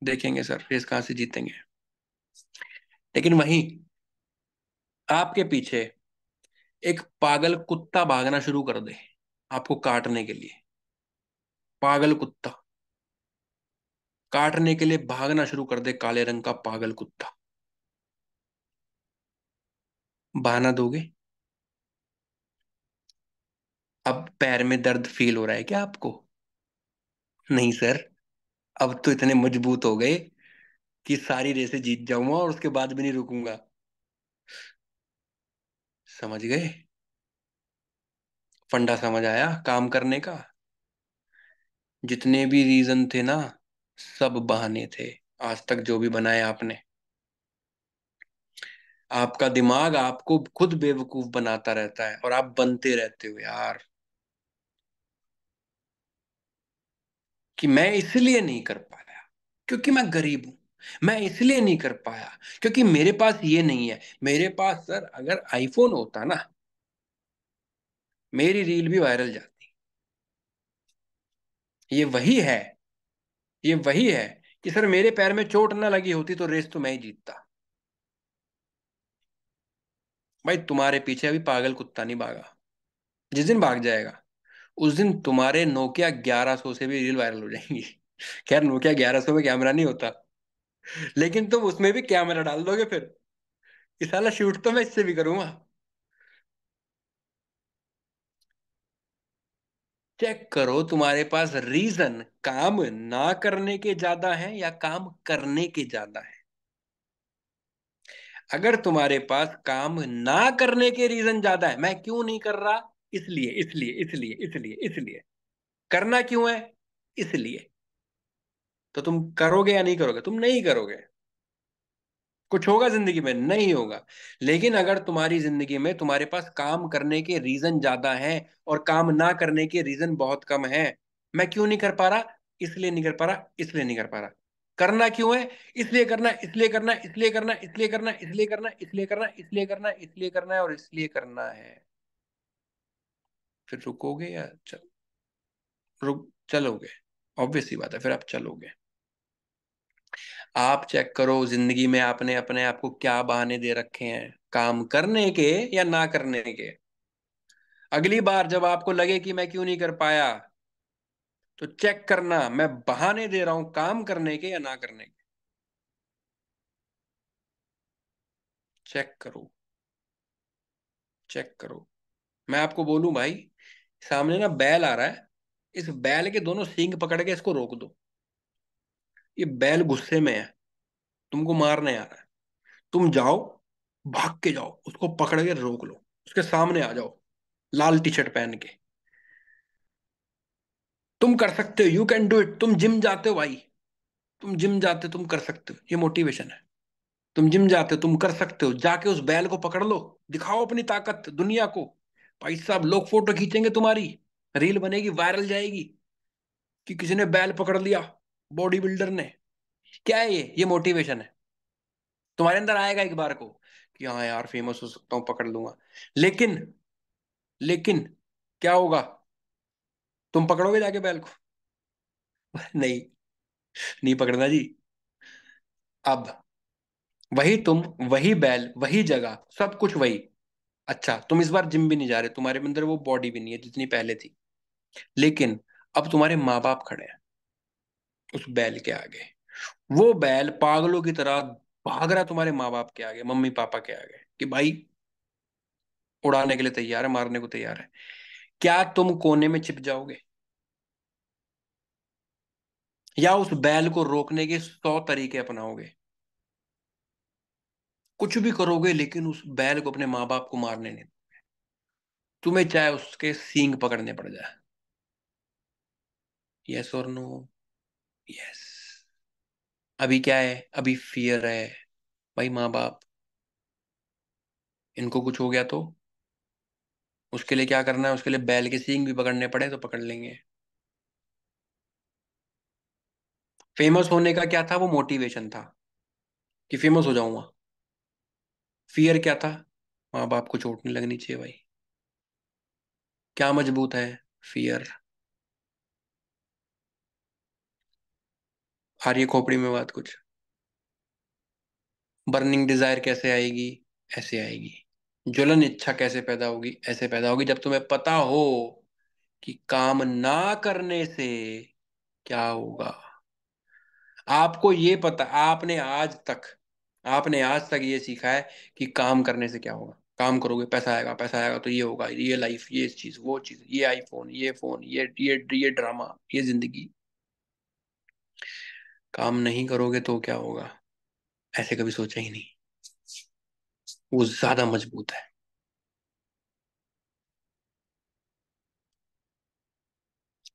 S1: देखेंगे सर, रेस कहाँ से जीतेंगे? लेकिन वहीं आपके पीछे एक पागल कुत्ता भागना शुरू कर दे आपको काटने के लिए, पागल कुत्ता काटने के लिए भागना शुरू कर दे, काले रंग का पागल कुत्ता, बहाना दोगे? अब पैर में दर्द फील हो रहा है क्या आपको? नहीं सर, अब तो इतने मजबूत हो गए कि सारी रेसें जीत जाऊंगा और उसके बाद भी नहीं रुकूंगा। समझ गए? फंडा समझ आया काम करने का? जितने भी रीजन थे ना, सब बहाने थे। आज तक जो भी बनाया आपने, आपका दिमाग आपको खुद बेवकूफ बनाता रहता है और आप बनते रहते हो यार। कि मैं इसलिए नहीं कर पाया क्योंकि मैं गरीब हूं, मैं इसलिए नहीं कर पाया क्योंकि मेरे पास ये नहीं है। मेरे पास सर अगर आईफोन होता ना, मेरी रील भी वायरल जाती। ये वही है, ये वही है कि सर मेरे पैर में चोट ना लगी होती तो रेस तो मैं ही जीतता। भाई तुम्हारे पीछे अभी पागल कुत्ता नहीं भागा, जिस दिन भाग जाएगा उस दिन तुम्हारे नोकिया 1100 से भी रील वायरल हो जाएंगी। खैर नोकिया 1100 में कैमरा नहीं होता, लेकिन तुम उसमें भी कैमरा डाल दोगे फिर। इस साला शूट तो मैं इससे भी करूंगा। चेक करो तुम्हारे पास रीजन काम ना करने के ज्यादा है या काम करने के ज्यादा है। अगर तुम्हारे पास काम ना करने के रीजन ज्यादा है, मैं क्यों नहीं कर रहा, इसलिए इसलिए इसलिए इसलिए इसलिए, करना क्यों है, इसलिए, तो तुम करोगे या नहीं करोगे? तुम नहीं करोगे। कुछ होगा जिंदगी में? नहीं होगा। लेकिन अगर तुम्हारी जिंदगी में तुम्हारे पास काम करने के रीजन ज्यादा हैं और काम ना करने के रीजन बहुत कम है, मैं क्यों नहीं कर पा रहा, इसलिए नहीं कर पा रहा, इसलिए नहीं कर पा रहा। करना क्यों है, इसलिए करना, इसलिए करना, इसलिए करना, इसलिए करना, इसलिए करना, इसलिए करना, इसलिए करना, इसलिए करना है और इसलिए करना है। फिर रुकोगे या रुक चलोगे? ऑब्वियस सी बात है, फिर आप चलोगे। आप चेक करो जिंदगी में आपने अपने आप को क्या बहाने दे रखे हैं, काम करने के या ना करने के। अगली बार जब आपको लगे कि मैं क्यों नहीं कर पाया, तो चेक करना मैं बहाने दे रहा हूं काम करने के या ना करने के। चेक करो, चेक करो। मैं आपको बोलूं भाई, सामने ना बैल आ रहा है, इस बैल के दोनों सींग पकड़ के इसको रोक दो। ये बैल गुस्से में है, तुमको मारने आ रहा है। तुम जाओ, भाग के जाओ, उसको पकड़ के रोक लो, उसके सामने आ जाओ, लाल टी शर्ट पहन के। तुम कर सकते हो, यू कैन डू इट। तुम जिम जाते हो भाई, तुम जिम जाते हो, तुम कर सकते हो, ये मोटिवेशन है। तुम जिम जाते हो, तुम कर सकते हो, जाके उस बैल को पकड़ लो, दिखाओ अपनी ताकत दुनिया को। भाई साहब लोग फोटो खींचेंगे तुम्हारी, रील बनेगी, वायरल जाएगी कि किसी ने बैल पकड़ लिया, बॉडी बिल्डर ने। क्या है ये मोटिवेशन है। तुम्हारे अंदर आएगा एक बार को कि हाँ यार फेमस हो सकता हूँ, पकड़ लूंगा। लेकिन, लेकिन क्या होगा, तुम पकड़ोगे जाके बैल को? नहीं, नहीं पकड़ना जी। अब वही तुम, वही बैल, वही जगह, सब कुछ वही। अच्छा तुम इस बार जिम भी नहीं जा रहे, तुम्हारे अंदर वो बॉडी भी नहीं है जितनी पहले थी, लेकिन अब तुम्हारे माँ बाप खड़े हैं उस बैल के आगे। वो बैल पागलों की तरह भाग रहा है तुम्हारे माँ बाप के आगे, मम्मी पापा के आगे, कि भाई उड़ाने के लिए तैयार है, मारने को तैयार है। क्या तुम कोने में छिप जाओगे, या उस बैल को रोकने के 100 तरीके अपनाओगे? कुछ भी करोगे लेकिन उस बैल को, अपने माँ बाप को मारने नहीं, तुम्हें चाहे उसके सींग पकड़ने पड़ जाए। यस और नो? यस। अभी क्या है, अभी फियर है भाई, माँ बाप, इनको कुछ हो गया तो उसके लिए क्या करना है, उसके लिए बैल के सींग भी पकड़ने पड़े तो पकड़ लेंगे। फेमस होने का क्या था, वो मोटिवेशन था कि फेमस हो जाऊंगा। फियर क्या था, माँ बाप को चोट नहीं लगनी चाहिए भाई। क्या मजबूत है, फियर। आ रही है खोपड़ी में बात कुछ? बर्निंग डिजायर कैसे आएगी, ऐसे आएगी। ज्वलन इच्छा कैसे पैदा होगी? ऐसे पैदा होगी जब तुम्हें पता हो कि काम ना करने से क्या होगा। आपको ये पता, आपने आज तक ये सीखा है कि काम करने से क्या होगा। काम करोगे पैसा आएगा, पैसा आएगा तो ये होगा, ये लाइफ, ये चीज, वो चीज, ये आईफोन, ये फोन, ये ड्रामा, ये जिंदगी। काम नहीं करोगे तो क्या होगा, ऐसे कभी सोचा ही नहीं। वो ज्यादा मजबूत है।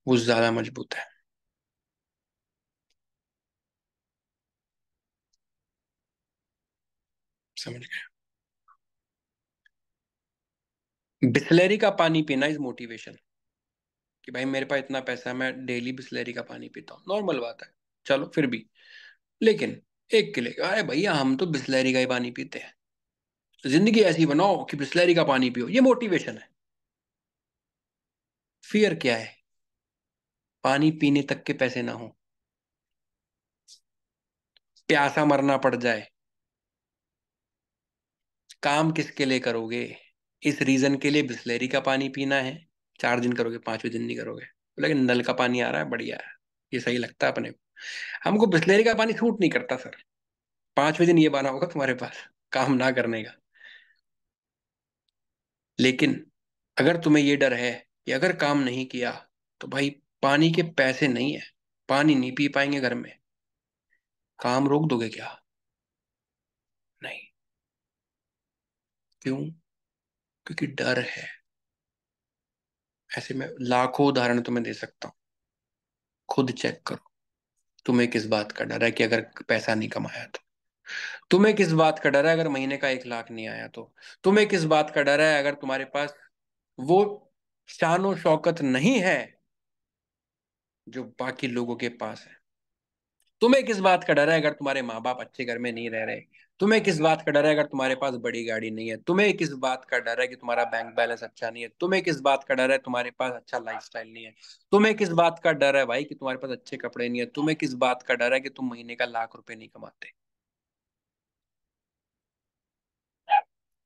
S1: वो ज्यादा मजबूत है। समझ गए? बिस्लेरी का पानी पीना इज मोटिवेशन। कि भाई मेरे पास इतना पैसा है, मैं डेली बिस्लेरी का पानी पीता हूँ, नॉर्मल बात है। चलो फिर भी, लेकिन एक के लिए अरे भैया हम तो बिस्लेरी का ही पानी पीते हैं, जिंदगी ऐसी बनाओ कि बिस्लेरी का पानी पियो, ये मोटिवेशन है। फियर क्या है? पानी पीने तक के पैसे ना हो, प्यासा मरना पड़ जाए। काम किसके लिए करोगे? इस रीजन के लिए बिस्लेरी का पानी पीना है। 4 दिन करोगे, 5वें दिन नहीं करोगे। लेकिन नल का पानी आ रहा है, बढ़िया है, ये सही लगता है अपने को। हमको बिस्लेरी का पानी सूट नहीं करता सर। 5वें दिन ये बहाना होगा तुम्हारे पास काम ना करने का। लेकिन अगर तुम्हें ये डर है कि अगर काम नहीं किया तो भाई पानी के पैसे नहीं है, पानी नहीं पी पाएंगे घर में, काम रोक दोगे क्या? नहीं। क्यों? क्योंकि डर है। ऐसे में लाखों उदाहरण तुम्हें दे सकता हूँ, खुद चेक करो। तुम्हें किस बात का डर है कि अगर पैसा नहीं कमाया तो? तुम्हें किस बात का डर है अगर महीने का 1 लाख नहीं आया तो? तुम्हें किस बात का डर है अगर तुम्हारे पास वो शानो शौकत नहीं है जो बाकी लोगों के पास है? तुम्हें किस बात का डर है अगर तुम्हारे माँ बाप अच्छे घर में नहीं रह रहे? तुम्हें किस बात का डर है अगर तुम्हारे पास बड़ी गाड़ी नहीं है? तुम्हें किस बात का डर है कि तुम्हारा बैंक बैलेंस अच्छा नहीं है? तुम्हें किस बात का डर है तुम्हारे पास अच्छा लाइफस्टाइल नहीं है? तुम्हें किस बात का डर है भाई कि तुम्हारे पास अच्छे कपड़े नहीं है? तुम्हें किस बात का डर है कि तुम महीने का 1 लाख रुपए नहीं कमाते?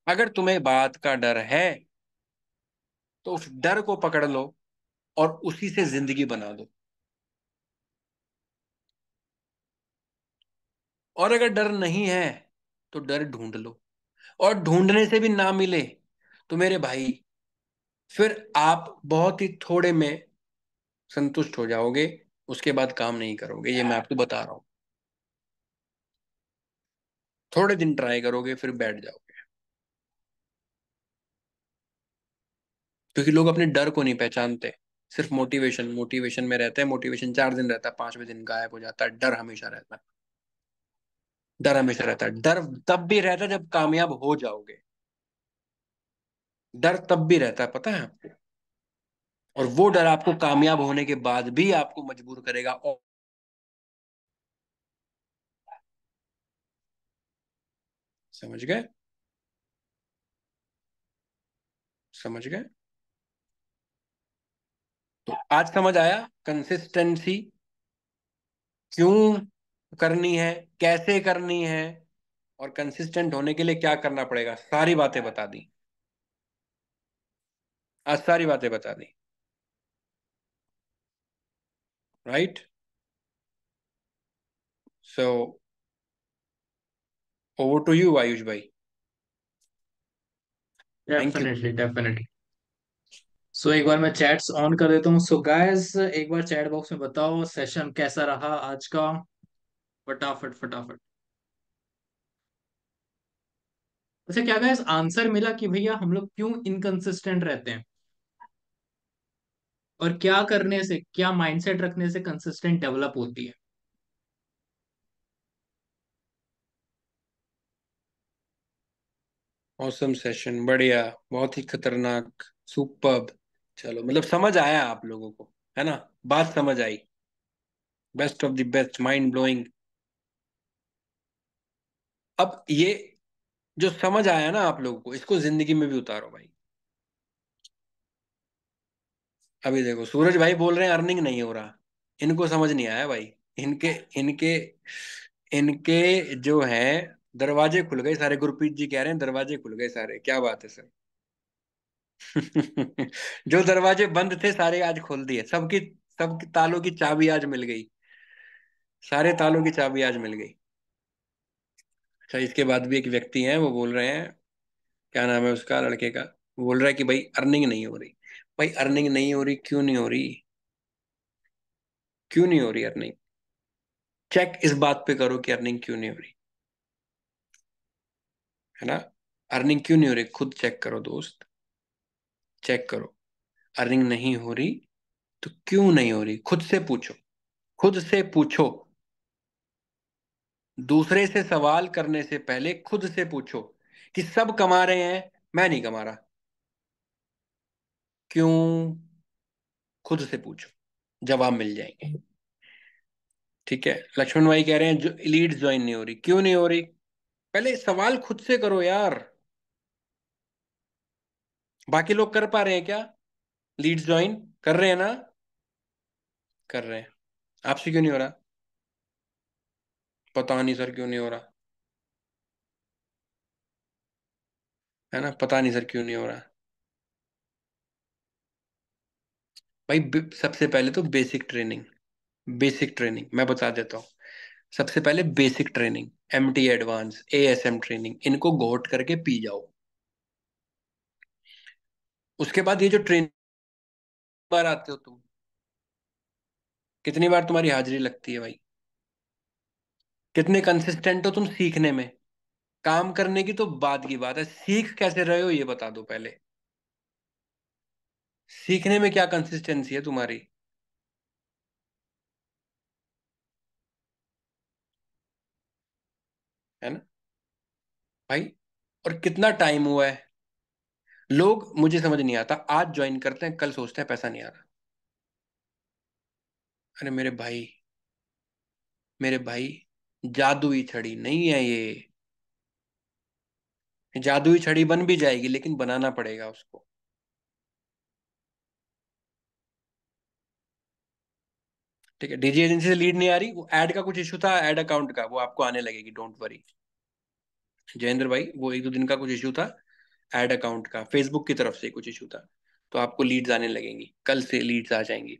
S1: अगर तुम्हें बात का डर है तो उस डर को पकड़ लो और उसी से जिंदगी बना दो। और अगर डर नहीं है तो डर ढूंढ लो। और ढूंढने से भी ना मिले तो मेरे भाई, फिर आप बहुत ही थोड़े में संतुष्ट हो जाओगे। उसके बाद काम नहीं करोगे, ये मैं आपको बता रहा हूँ। थोड़े दिन ट्राई करोगे फिर बैठ जाओगे। क्योंकि लोग अपने डर को नहीं पहचानते। सिर्फ मोटिवेशन मोटिवेशन में रहते हैं, मोटिवेशन 4 दिन रहता है, 5वें दिन गायब हो जाता है। डर हमेशा रहता है। डर हमेशा रहता है। डर तब भी रहता है जब कामयाब हो जाओगे। डर तब भी रहता है, पता है आपको? और वो डर आपको कामयाब होने के बाद भी आपको मजबूर करेगा। और समझ गए? समझ गए? तो आज समझ आया कंसिस्टेंसी क्यों करनी है, कैसे करनी है, और कंसिस्टेंट होने के लिए क्या करना पड़ेगा। सारी बातें बता दी। आज सारी बातें बता दी। Right. So over to you Ayush भाई। Thank you.
S2: Definitely definitely. So एक बार मैं चैट्स ऑन कर देता हूँ। सो गाइस एक बार चैट बॉक्स में बताओ सेशन कैसा रहा आज का। फटाफट फटाफट। अच्छा क्या गाइस आंसर मिला कि भैया हम लोग क्यों इनकंसिस्टेंट रहते हैं और क्या करने से, क्या माइंडसेट रखने से कंसिस्टेंट डेवलप होती है।
S1: मौसम सेशन बढ़िया, बहुत ही खतरनाक, सुपर्ब। चलो मतलब समझ आया आप लोगों को, है ना? बात समझ आई। Best of the best, mind blowing. अब ये जो समझ आया ना आप लोगों को, इसको जिंदगी में भी उतारो भाई। अभी देखो सूरज भाई बोल रहे हैं अर्निंग नहीं हो रहा। इनको समझ नहीं आया भाई। इनके इनके इनके जो है दरवाजे खुल गए सारे, गुरप्रीत जी कह रहे हैं दरवाजे खुल गए सारे, क्या बात है सर। जो दरवाजे बंद थे सारे आज खोल दिए, सबकी सबकी तालों की चाबी आज मिल गई। सारे तालों की चाबी आज मिल गई। अच्छा, इसके बाद भी एक व्यक्ति हैं, वो बोल रहे हैं, क्या नाम है उसका, लड़के का। वो बोल रहा है कि भाई अर्निंग नहीं हो रही। भाई अर्निंग नहीं हो रही, क्यों नहीं हो रही? क्यों नहीं हो रही अर्निंग? चेक इस बात पे करो कि अर्निंग क्यों नहीं हो रही, है ना। अर्निंग क्यों नहीं हो रही, खुद चेक करो दोस्त। चेक करो। अर्निंग नहीं हो रही तो क्यों नहीं हो रही, खुद से पूछो। खुद से पूछो। दूसरे से सवाल करने से पहले खुद से पूछो कि सब कमा रहे हैं, मैं नहीं कमा रहा, क्यों? खुद से पूछो, जवाब मिल जाएंगे। ठीक है। लक्ष्मण भाई कह रहे हैं जो लीड ज्वाइन नहीं हो रही, क्यों नहीं हो रही? पहले सवाल खुद से करो यार। बाकी लोग कर पा रहे हैं क्या? लीड ज्वाइन कर रहे हैं ना? कर रहे हैं। आपसे क्यों नहीं हो रहा? पता नहीं सर क्यों नहीं हो रहा। है ना, पता नहीं सर क्यों नहीं हो रहा। भाई सबसे पहले तो बेसिक ट्रेनिंग। बेसिक ट्रेनिंग मैं बता देता हूँ। सबसे पहले basic training, MT advance, ASM training, इनको घोट करके पी जाओ। उसके बाद ये जो ट्रेनिंग बार आते हो तुम, कितनी बार तुम्हारी हाजिरी लगती है भाई? कितने कंसिस्टेंट हो तुम सीखने में? काम करने की तो बात की बात है, सीख कैसे रहे हो ये बता दो पहले। सीखने में क्या कंसिस्टेंसी है तुम्हारी? है ना भाई। और कितना टाइम हुआ है? लोग, मुझे समझ नहीं आता, आज ज्वाइन करते हैं, कल सोचते हैं पैसा नहीं आ रहा। अरे मेरे भाई, मेरे भाई, जादुई छड़ी नहीं है ये। जादुई छड़ी बन भी जाएगी लेकिन बनाना पड़ेगा उसको। ठीक है, डीजी एजेंसी से लीड नहीं आ रही, वो ऐड का कुछ इशू था, ऐड अकाउंट का, वो आपको आने लगेगी, डोंट वरी। जयेंद्र भाई, वो एक दो दिन का कुछ इशू था, ऐड अकाउंट का, फेसबुक की तरफ से कुछ इशू था। तो आपको लीड्स आने लगेंगी, कल से लीड्स आ जाएंगी।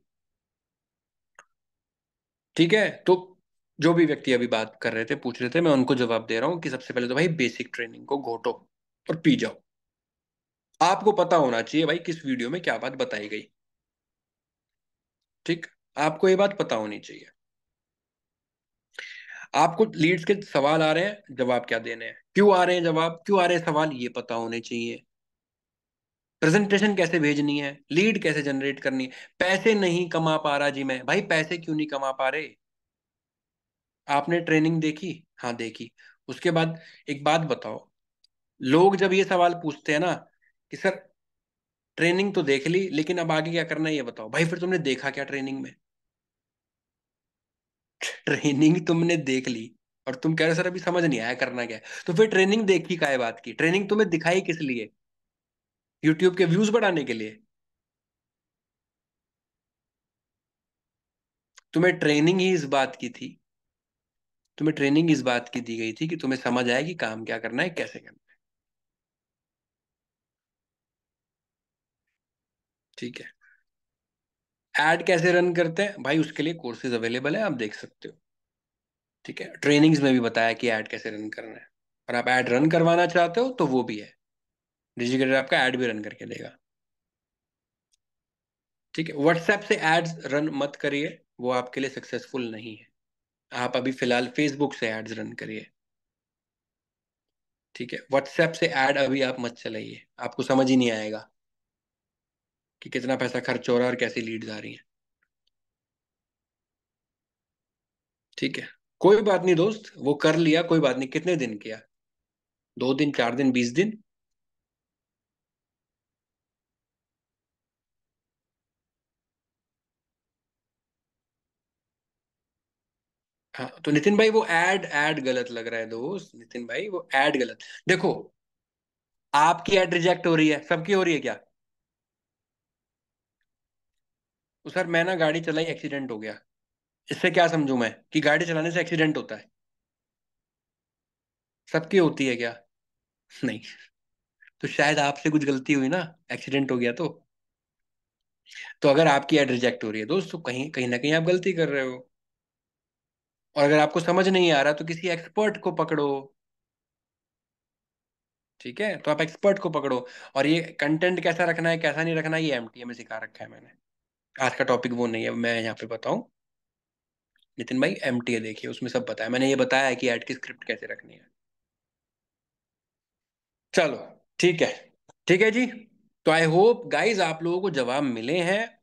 S1: ठीक है। तो जो भी व्यक्ति अभी बात कर रहे थे, पूछ रहे थे, मैं उनको जवाब दे रहा हूँ कि सबसे पहले तो भाई बेसिक ट्रेनिंग को घोटो और पी जाओ। आपको पता होना चाहिए भाई किस वीडियो में क्या बात बताई गई। ठीक। आपको ये बात पता होनी चाहिए। आपको लीड्स के सवाल आ रहे हैं, जवाब क्या देने हैं, क्यों आ रहे हैं जवाब, क्यों आ रहे हैं सवाल, ये पता होने चाहिए। प्रेजेंटेशन कैसे भेजनी है, लीड कैसे जनरेट करनी है। पैसे नहीं कमा पा रहा जी मैं, भाई पैसे क्यों नहीं कमा पा रहे? आपने ट्रेनिंग देखी? हाँ देखी। उसके बाद एक बात बताओ, लोग जब ये सवाल पूछते हैं ना कि सर ट्रेनिंग तो देख ली लेकिन अब आगे क्या करना है ये बताओ, भाई फिर तुमने देखा क्या ट्रेनिंग में? ट्रेनिंग तुमने देख ली और तुम कह रहे हो सर अभी समझ नहीं आया करना क्या है, तो फिर ट्रेनिंग देखी काय बात की? ट्रेनिंग तुम्हें दिखाई किस लिए? यूट्यूब के व्यूज बढ़ाने के लिए? तुम्हें ट्रेनिंग ही इस बात की थी, तुम्हें ट्रेनिंग इस बात की दी गई थी कि तुम्हें समझ आए कि काम क्या करना है, कैसे करना है। ठीक है। ऐड कैसे रन करते हैं भाई, उसके लिए कोर्सेज अवेलेबल है, आप देख सकते हो। ठीक है, ट्रेनिंग्स में भी बताया कि ऐड कैसे रन करना है। और आप ऐड रन करवाना चाहते हो तो वो भी है, डिजिटल आपका ऐड भी रन करके देगा। ठीक है, व्हाट्सएप से एड्स रन मत करिए, वो आपके लिए सक्सेसफुल नहीं है। आप अभी फिलहाल फेसबुक से एड्स रन करिए। ठीक है, व्हाट्सएप से ऐड अभी आप मत चलाइए, आपको समझ ही नहीं आएगा कि कितना पैसा खर्च हो रहा है और कैसी लीड्स आ रही हैं। ठीक है। कोई बात नहीं दोस्त, वो कर लिया, कोई बात नहीं, कितने दिन किया? 2 दिन, 4 दिन, 20 दिन? हाँ तो नितिन भाई, वो ऐड ऐड गलत लग रहा है दोस्त, नितिन भाई वो ऐड गलत। देखो, आपकी ऐड रिजेक्ट हो रही है, सबकी हो रही है क्या? तो सर मैं ना गाड़ी चलाई, एक्सीडेंट हो गया, इससे क्या समझू मैं कि गाड़ी चलाने से एक्सीडेंट होता है? सबकी होती है क्या? नहीं। तो शायद आपसे कुछ गलती हुई ना, एक्सीडेंट हो गया तो अगर आपकी एड रिजेक्ट हो रही है दोस्त, तो कहीं कहीं ना कहीं आप गलती कर रहे हो। और अगर आपको समझ नहीं आ रहा तो किसी एक्सपर्ट को पकड़ो। ठीक है, तो आप एक्सपर्ट को पकड़ो। और ये कंटेंट कैसा रखना है कैसा नहीं रखना है, ये एमटीए में सिखा रखा है मैंने। आज का टॉपिक वो नहीं है, मैं यहाँ पे बताऊं। नितिन भाई एमटीए देखिए, उसमें सब बताया मैंने, ये बताया है कि ऐड की स्क्रिप्ट कैसे रखनी है। चलो, ठीक है। ठीक है जी। तो आई होप गाइज आप लोगों को जवाब मिले हैं।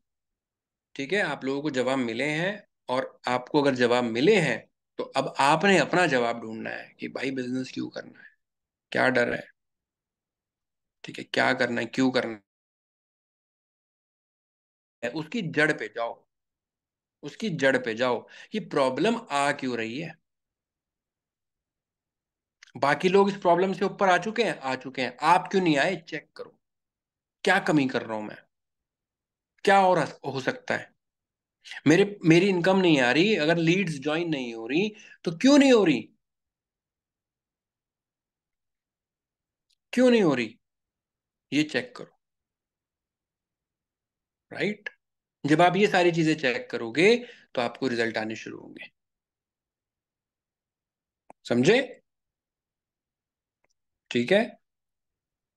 S1: ठीक है, आप लोगों को जवाब मिले हैं। और आपको अगर जवाब मिले हैं, तो अब आपने अपना जवाब ढूंढना है कि भाई बिजनेस क्यों करना है, क्या डर है। ठीक है, क्या करना है, क्यों करना है, उसकी जड़ पे जाओ। उसकी जड़ पे जाओ कि प्रॉब्लम आ क्यों रही है। बाकी लोग इस प्रॉब्लम से ऊपर आ चुके हैं, आ चुके हैं, आप क्यों नहीं आए, चेक करो। क्या कमी कर रहा हूं मैं, क्या और हो सकता है। मेरी इनकम नहीं आ रही, अगर लीड्स ज्वाइन नहीं हो रही, तो क्यों नहीं हो रही, क्यों नहीं हो रही, ये चेक करो। राइट। जब आप ये सारी चीजें चेक करोगे, तो आपको रिजल्ट आने शुरू होंगे। समझे? ठीक है।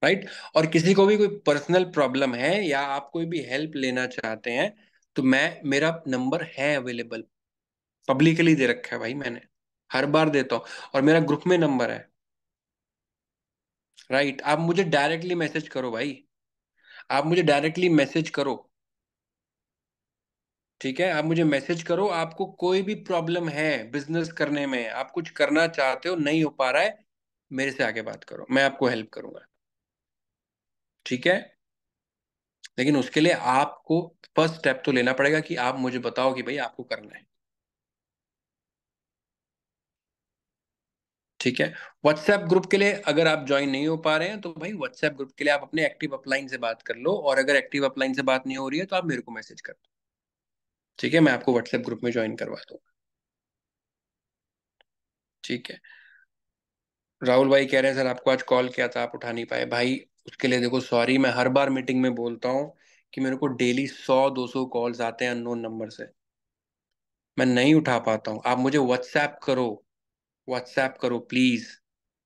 S1: राइट। और किसी को भी कोई पर्सनल प्रॉब्लम है या आप कोई भी हेल्प लेना चाहते हैं, तो मैं, मेरा नंबर है अवेलेबल, पब्लिकली दे रखा है भाई मैंने, हर बार देता हूँ। और मेरा ग्रुप में नंबर है। राइट, आप मुझे डायरेक्टली मैसेज करो भाई, आप मुझे डायरेक्टली मैसेज करो। ठीक है, आप मुझे मैसेज करो, आपको कोई भी प्रॉब्लम है बिजनेस करने में, आप कुछ करना चाहते हो नहीं हो पा रहा है, मेरे से आके बात करो, मैं आपको हेल्प करूंगा। ठीक है। लेकिन उसके लिए आपको फर्स्ट स्टेप तो लेना पड़ेगा कि आप मुझे बताओ कि भाई आपको करना है। ठीक है। व्हाट्सएप ग्रुप के लिए अगर आप ज्वाइन नहीं हो पा रहे हैं, तो भाई व्हाट्सएप ग्रुप के लिए आप अपने एक्टिव अपलाइन से बात कर लो, और अगर एक्टिव अपलाइन से बात नहीं हो रही है तो आप मेरे को मैसेज कर दो। ठीक है, मैं आपको व्हाट्सएप ग्रुप में ज्वाइन करवा दूंगा। ठीक है। राहुल भाई कह रहे हैं सर आपको आज कॉल किया था, आप उठा नहीं पाए भाई। उसके लिए देखो सॉरी, मैं हर बार मीटिंग में बोलता हूँ कि मेरे को डेली 100-200 कॉल्स आते हैं अननोन नंबर से, मैं नहीं उठा पाता हूँ। आप मुझे व्हाट्सएप करो, व्हाट्सएप करो प्लीज।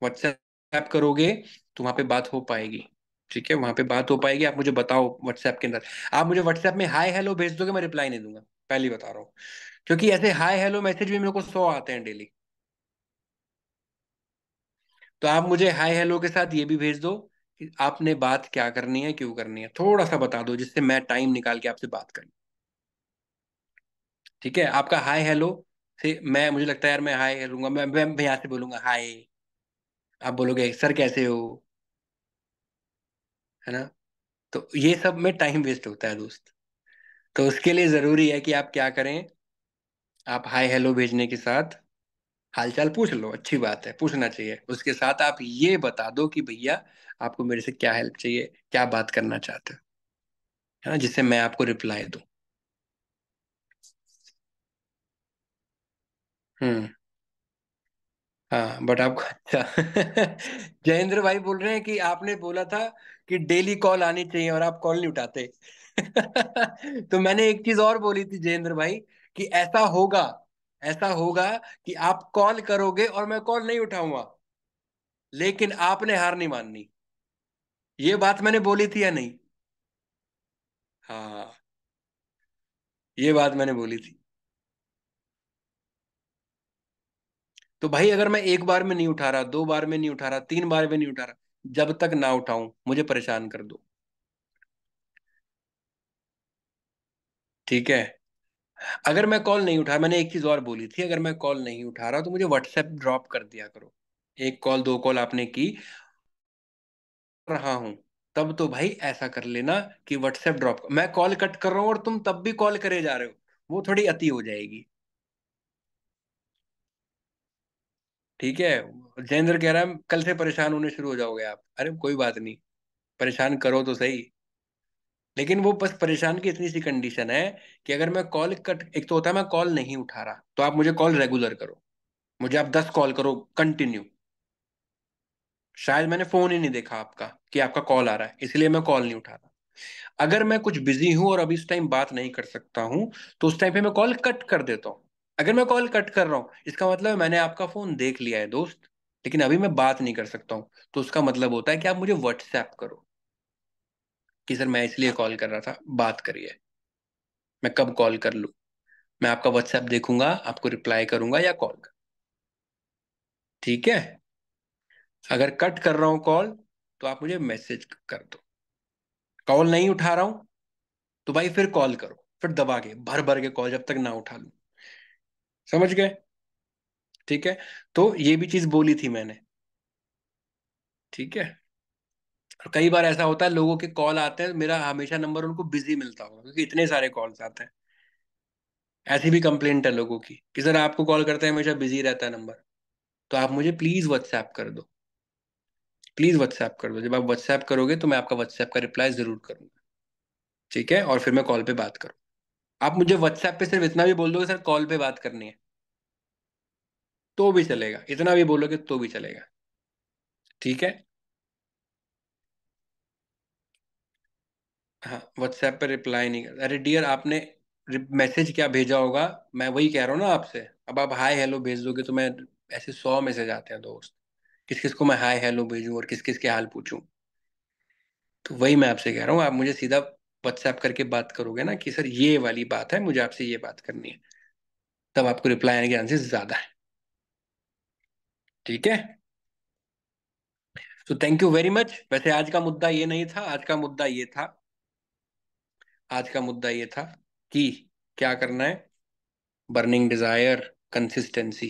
S1: व्हाट्सएप करोगे तो वहां पे बात हो पाएगी। ठीक है, वहां पे बात हो पाएगी। आप मुझे बताओ व्हाट्सएप के अंदर, आप मुझे व्हाट्सएप में हाय हेलो भेज दोगे, मैं रिप्लाई नहीं दूंगा, पहले ही बता रहा हूँ। क्योंकि ऐसे हाय हेलो मैसेज भी मेरे को 100 आते हैं डेली। तो आप मुझे हाय हेलो के साथ ये भी भेज दो कि आपने बात क्या करनी है, क्यों करनी है, थोड़ा सा बता दो जिससे मैं टाइम निकाल के आपसे बात करूं। ठीक है, आपका हाय हेलो से मैं, मुझे लगता है यार मैं हाय करूंगा, मैं यहाँ से बोलूंगा हाय, आप बोलोगे सर कैसे हो, है ना। तो ये सब में टाइम वेस्ट होता है दोस्त। तो उसके लिए जरूरी है कि आप क्या करें, आप हाय हेलो भेजने के साथ हालचाल पूछ लो, अच्छी बात है, पूछना चाहिए। उसके साथ आप ये बता दो कि भैया आपको मेरे से क्या हेल्प चाहिए, क्या बात करना चाहते हो, है ना, जिससे मैं आपको रिप्लाई दूं। हम्म। हाँ बट आपको अच्छा जयेंद्र भाई बोल रहे हैं कि आपने बोला था कि डेली कॉल आनी चाहिए और आप कॉल नहीं उठाते तो मैंने एक चीज और बोली थी जयेंद्र भाई, कि ऐसा होगा कि आप कॉल करोगे और मैं कॉल नहीं उठाऊंगा, लेकिन आपने हार नहीं माननी। ये बात मैंने बोली थी या नहीं? हाँ, ये बात मैंने बोली थी। तो भाई अगर मैं एक बार में नहीं उठा रहा, 2 बार में नहीं उठा रहा, 3 बार में नहीं उठा रहा, जब तक ना उठाऊं मुझे परेशान कर दो। ठीक है। अगर मैं कॉल नहीं उठा, मैंने एक चीज और बोली थी, अगर मैं कॉल नहीं उठा रहा तो मुझे व्हाट्सएप ड्रॉप कर दिया करो। एक कॉल 2 कॉल आपने की रहा हूं, तब तो भाई ऐसा कर लेना कि व्हाट्सएप ड्रॉप, मैं कॉल कट कर रहा हूं और तुम तब भी कॉल करे जा रहे हो, वो थोड़ी अति हो जाएगी। ठीक है। जयेंद्र कह रहा है कल से परेशान होने शुरू हो जाओगे आप, अरे कोई बात नहीं, परेशान करो तो सही। लेकिन वो बस परेशान की इतनी सी कंडीशन है कि अगर मैं कॉल कट, एक तो होता है मैं कॉल नहीं उठा रहा, तो आप मुझे कॉल रेगुलर करो, मुझे आप 10 कॉल करो कंटिन्यू। शायद मैंने फोन ही नहीं देखा आपका कि आपका कॉल आ रहा है, इसलिए मैं कॉल नहीं उठा रहा। अगर मैं कुछ बिजी हूं और अभी इस टाइम बात नहीं कर सकता हूं, तो उस टाइम पे मैं कॉल कट कर देता हूं। अगर मैं कॉल कट कर रहा हूं, इसका मतलब है मैंने आपका फोन देख लिया है दोस्त, लेकिन अभी मैं बात नहीं कर सकता हूं। तो उसका मतलब होता है कि आप मुझे व्हाट्सएप करो कि सर मैं इसलिए कॉल कर रहा था, बात करिए। मैं कब कॉल कर लूं? मैं आपका व्हाट्सएप देखूंगा, आपको रिप्लाई करूंगा या कॉल कर। ठीक है? अगर कट कर रहा हूं कॉल, तो आप मुझे मैसेज कर दो। कॉल नहीं उठा रहा हूं, तो भाई फिर कॉल करो, फिर दबा के भर भर के कॉल, जब तक ना उठा लूं। समझ गए? ठीक है। तो ये भी चीज बोली थी मैंने। ठीक है। और कई बार ऐसा होता है, लोगों के कॉल आते हैं, मेरा हमेशा नंबर उनको बिजी मिलता होगा क्योंकि इतने सारे कॉल्स आते हैं। ऐसी भी कंप्लेंट है लोगों की कि सर आपको कॉल करते हैं हमेशा बिजी रहता है नंबर। तो आप मुझे प्लीज व्हाट्सएप कर दो। प्लीज व्हाट्सएप कर दो। जब आप व्हाट्सएप करोगे तो मैं आपका व्हाट्सएप का रिप्लाई जरूर करूंगा। ठीक है? और फिर मैं कॉल पे बात करूँ। आप मुझे व्हाट्सएप पे सिर्फ इतना भी बोल दोगे, सर कॉल पे बात करनी है, तो भी चलेगा। इतना भी बोलोगे तो भी चलेगा। ठीक है? हाँ, व्हाट्सएप पे रिप्लाई नहीं कर, अरे डियर आपने मैसेज क्या भेजा होगा, मैं वही कह रहा हूँ ना आपसे। अब आप हाय हेलो भेज दोगे तो मैं, ऐसे 100 मैसेज आते हैं दोस्त, किस किस को मैं हाय हेलो भेजूं और किस किस के हाल पूछूं। तो वही मैं आपसे कह रहा हूँ, आप मुझे सीधा व्हाट्सएप करके बात करोगे ना कि सर ये वाली बात है, मुझे आपसे ये बात करनी है, तब आपको रिप्लाई आने के चांसेस ज्यादा है। ठीक है? तो थैंक यू वेरी मच। वैसे आज का मुद्दा ये नहीं था, आज का मुद्दा ये था, आज का मुद्दा ये था कि क्या करना है। Burning desire, consistency.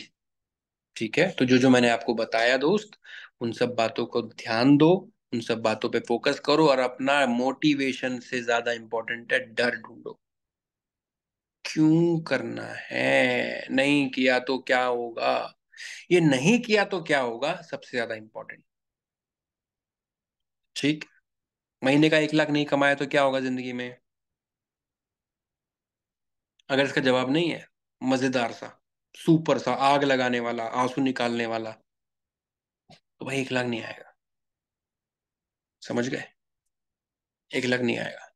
S1: ठीक है? तो जो जो मैंने आपको बताया दोस्त, उन सब बातों को ध्यान दो, उन सब बातों पे फोकस करो, और अपना मोटिवेशन से ज्यादा इंपॉर्टेंट है डर ढूंढो। क्यों करना है, नहीं किया तो क्या होगा, ये नहीं किया तो क्या होगा, सबसे ज्यादा इंपॉर्टेंट। ठीक। महीने का 1 लाख नहीं कमाया तो क्या होगा जिंदगी में? अगर इसका जवाब नहीं है, मजेदार सा, सुपर सा, आग लगाने वाला, आंसू निकालने वाला, तो भाई 1 लाख नहीं आएगा। समझ गए? 1 लाख नहीं आएगा।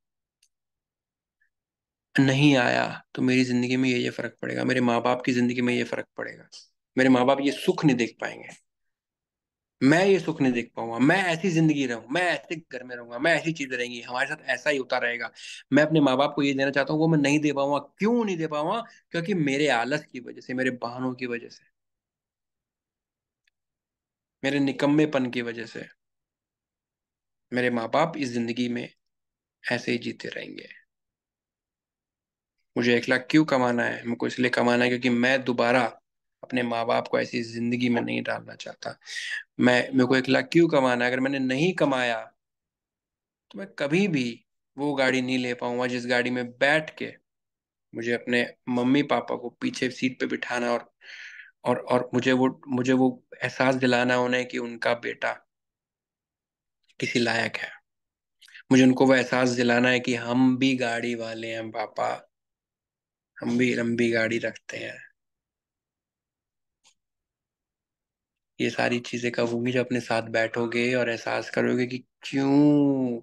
S1: नहीं आया तो मेरी जिंदगी में ये फर्क पड़ेगा, मेरे माँ बाप की जिंदगी में ये फर्क पड़ेगा। मेरे माँ बाप ये सुख नहीं देख पाएंगे, मैं ये सुख नहीं देख पाऊंगा, मैं ऐसी जिंदगी रहूं, मैं ऐसे घर में रहूंगा, मैं ऐसी चीजें रहेंगी, हमारे साथ ऐसा ही होता रहेगा। मैं अपने माँ बाप को ये देना चाहता हूँ, वो मैं नहीं दे पाऊंगा। क्यों नहीं दे पाऊंगा? क्योंकि मेरे आलस की वजह से, मेरे बहानों की वजह से, मेरे निकम्मेपन की वजह से मेरे माँ बाप इस जिंदगी में ऐसे ही जीते रहेंगे। मुझे 1 लाख क्यों कमाना है? मुझको इसलिए कमाना है क्योंकि मैं दोबारा अपने माँ बाप को ऐसी जिंदगी में नहीं डालना चाहता। मेरे को 1 लाख क्यों कमाना है? अगर मैंने नहीं कमाया, तो मैं कभी भी वो गाड़ी नहीं ले पाऊंगा जिस गाड़ी में बैठ के मुझे अपने मम्मी पापा को पीछे सीट पे बिठाना, और मुझे वो एहसास दिलाना है उन्हें कि उनका बेटा किसी लायक है। मुझे उनको वो एहसास दिलाना है कि हम भी गाड़ी वाले हैं पापा, हम भी लंबी गाड़ी रखते हैं। ये सारी चीजें कब होंगी? जब अपने साथ बैठोगे और एहसास करोगे कि क्यों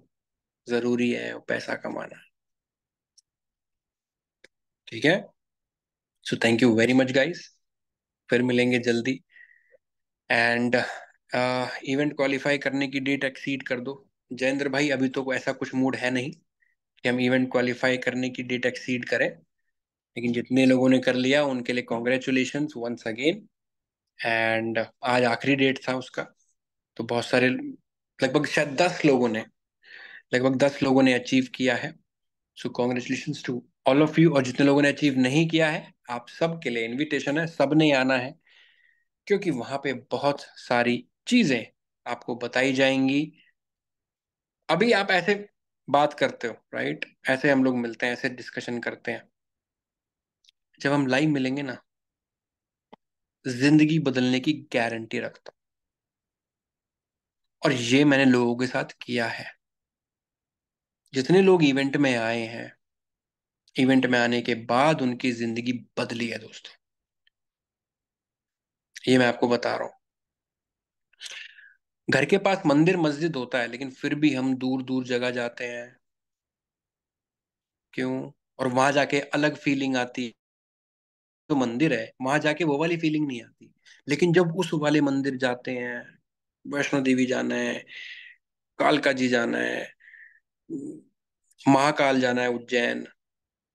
S1: जरूरी है पैसा कमाना। ठीक है? So thank you very much guys. फिर मिलेंगे जल्दी। एंड इवेंट क्वालिफाई करने की डेट एक्सीड कर दो। जयेंद्र भाई, अभी तो ऐसा कुछ मूड है नहीं कि हम इवेंट क्वालिफाई करने की डेट एक्सीड करें, लेकिन जितने लोगों ने कर लिया उनके लिए कॉन्ग्रेचुलेशंस वंस अगेन। एंड आज आखिरी डेट था उसका, तो बहुत सारे, लगभग शायद 10 लोगों ने, लगभग 10 लोगों ने अचीव किया है। So congratulations to all of you. और जितने लोगों ने अचीव नहीं किया है, आप सब के लिए इनविटेशन है, सब ने आना है, क्योंकि वहां पे बहुत सारी चीजें आपको बताई जाएंगी। अभी आप ऐसे बात करते हो, राइट? ऐसे हम लोग मिलते हैं, ऐसे डिस्कशन करते हैं। जब हम लाइव मिलेंगे ना, जिंदगी बदलने की गारंटी रखता हूं। और ये मैंने लोगों के साथ किया है। जितने लोग इवेंट में आए हैं, इवेंट में आने के बाद उनकी जिंदगी बदली है दोस्तों, ये मैं आपको बता रहा हूँ। घर के पास मंदिर मस्जिद होता है लेकिन फिर भी हम दूर दूर जगह जाते हैं। क्यों? और वहां जाके अलग फीलिंग आती है। जो मंदिर है वहां जाके वो वाली फीलिंग नहीं आती, लेकिन जब उस वाले मंदिर जाते हैं, वैष्णो देवी जाना है, कालका जी जाना है, महाकाल जाना है, उज्जैन,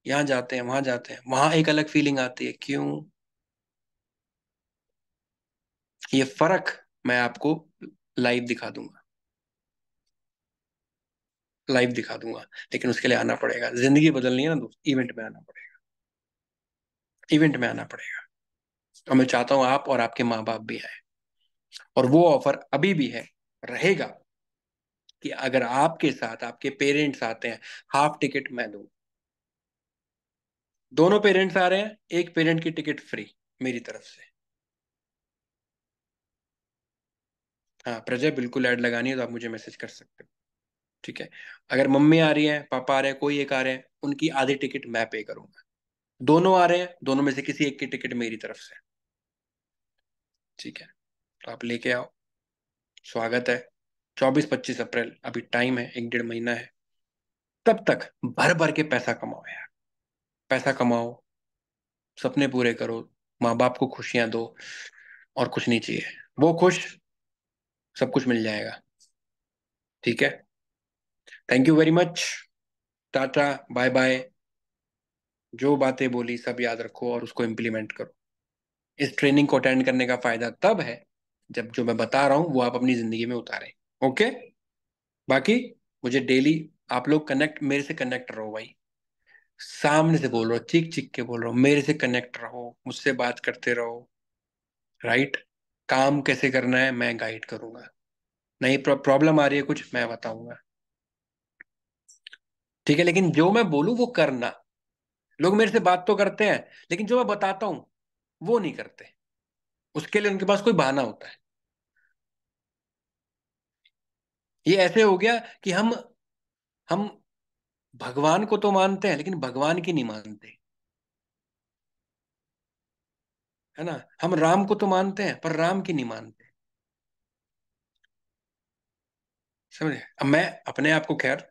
S1: यहाँ जाते हैं वहां जाते हैं, वहां एक अलग फीलिंग आती है। क्यों? ये फर्क मैं आपको लाइव दिखा दूंगा, लाइव दिखा दूंगा। लेकिन उसके लिए आना पड़ेगा, जिंदगी बदलनी है ना दोस्त, इवेंट में आना पड़ेगा, इवेंट में आना पड़ेगा। और मैं चाहता हूँ आप और आपके माँ बाप भी आए। और वो ऑफर अभी भी है, रहेगा, कि अगर आपके साथ आपके पेरेंट्स आते हैं, हाफ टिकट मैं दूं। दोनों पेरेंट्स आ रहे हैं, एक पेरेंट की टिकट फ्री मेरी तरफ से। हाँ प्रजय, बिल्कुल ऐड लगानी है तो आप मुझे मैसेज कर सकते हो। ठीक है? अगर मम्मी आ रही है, पापा आ रहे हैं, कोई एक आ रहे हैं, उनकी आधी टिकट मैं पे करूंगा। दोनों आ रहे हैं, दोनों में से किसी एक की टिकट मेरी तरफ से। ठीक है? तो आप लेके आओ, स्वागत है। 24-25 अप्रैल अभी टाइम है, 1-1.5 महीना है। तब तक भर भर के पैसा कमाओ यार, पैसा कमाओ, सपने पूरे करो, माँ बाप को खुशियां दो, और कुछ नहीं चाहिए। वो खुश, सब कुछ मिल जाएगा। ठीक है? Thank you very much. Tata, bye bye. जो बातें बोली सब याद रखो और उसको इम्प्लीमेंट करो। इस ट्रेनिंग को अटेंड करने का फायदा तब है जब जो मैं बता रहा हूँ वो आप अपनी जिंदगी में उतारें। ओके? बाकी मुझे डेली आप लोग कनेक्ट, मेरे से कनेक्ट रहो भाई। सामने से बोल रहा हूँ, चीख चीख के बोल रहा हूँ, मेरे से कनेक्ट रहो, मुझसे बात करते रहो। राइट? काम कैसे करना है मैं गाइड करूंगा। नहीं प्रॉब्लम आ रही है कुछ, मैं बताऊंगा। ठीक है? लेकिन जो मैं बोलूं वो करना। लोग मेरे से बात तो करते हैं, लेकिन जो मैं बताता हूं वो नहीं करते। उसके लिए उनके पास कोई बहाना होता है। ये ऐसे हो गया कि हम भगवान को तो मानते हैं लेकिन भगवान की नहीं मानते। है ना? हम राम को तो मानते हैं पर राम की नहीं मानते। समझे? अब मैं अपने आप को, खैर,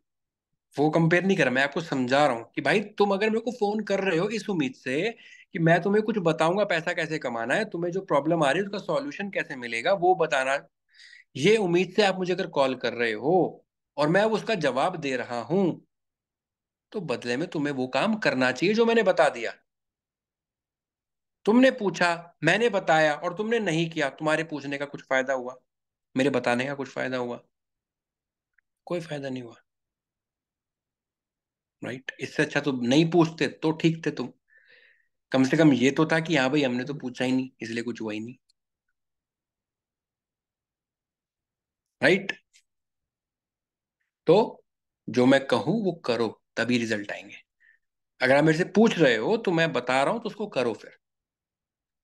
S1: वो कंपेयर नहीं कर रहा, मैं आपको समझा रहा हूं कि भाई तुम अगर मेरे को फोन कर रहे हो इस उम्मीद से कि मैं तुम्हें कुछ बताऊंगा, पैसा कैसे कमाना है, तुम्हें जो प्रॉब्लम आ रही है उसका सॉल्यूशन कैसे मिलेगा वो बताना, ये उम्मीद से आप मुझे अगर कॉल कर रहे हो और मैं उसका जवाब दे रहा हूं, तो बदले में तुम्हें वो काम करना चाहिए जो मैंने बता दिया। तुमने पूछा, मैंने बताया और तुमने नहीं किया, तुम्हारे पूछने का कुछ फायदा हुआ? मेरे बताने का कुछ फायदा हुआ? कोई फायदा नहीं हुआ। राइट? इससे अच्छा तो नहीं पूछते तो ठीक थे तुम। कम से कम ये तो था कि हाँ भाई हमने तो पूछा ही नहीं इसलिए कुछ हुआ ही नहीं। राइट? तो जो मैं कहूँ वो करो, तभी रिजल्ट आएंगे। अगर आप मेरे से पूछ रहे हो तो मैं बता रहा हूं तो उसको करो फिर।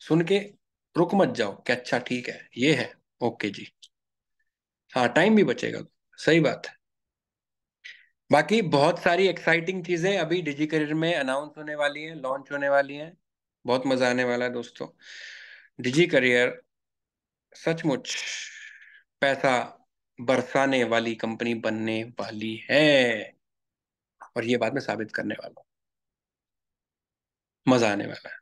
S1: सुन के रुक मत जाओ कि अच्छा ठीक है ये है, ओके जी। हाँ टाइम भी बचेगा। सही बात है। बाकी बहुत सारी एक्साइटिंग चीजें अभी डिजी करियर में अनाउंस होने वाली हैं, लॉन्च होने वाली हैं। बहुत मजा आने वाला है दोस्तों। डिजी करियर सचमुच पैसा बरसाने वाली कंपनी बनने वाली है, और ये बात मैं साबित करने वाला हूँ। मजा आने वाला है,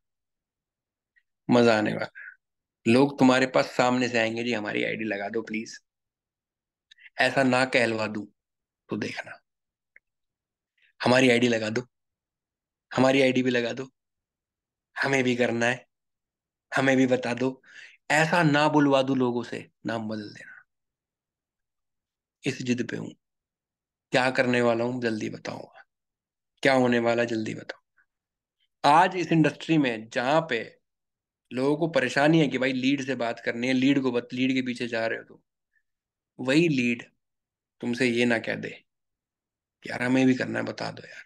S1: मजा आने वाला है। लोग तुम्हारे पास सामने से आएंगे, जी हमारी आईडी लगा दो प्लीज। ऐसा ना कहलवा दूं तो देखना, हमारी आईडी लगा दो, हमारी आईडी भी लगा दो, हमें भी करना है, हमें भी बता दो। ऐसा ना बुलवा दूं लोगों से, नाम बदल देना। इस जिद पे हूं। क्या करने वाला हूं जल्दी बताऊंगा, क्या होने वाला है जल्दी बताऊं। आज इस इंडस्ट्री में जहां पे लोगों को परेशानी है कि भाई लीड से बात करनी है, लीड के पीछे जा रहे हो, तो वही लीड तुमसे ये ना कह दे कि यार हमें भी करना है, बता दो यार,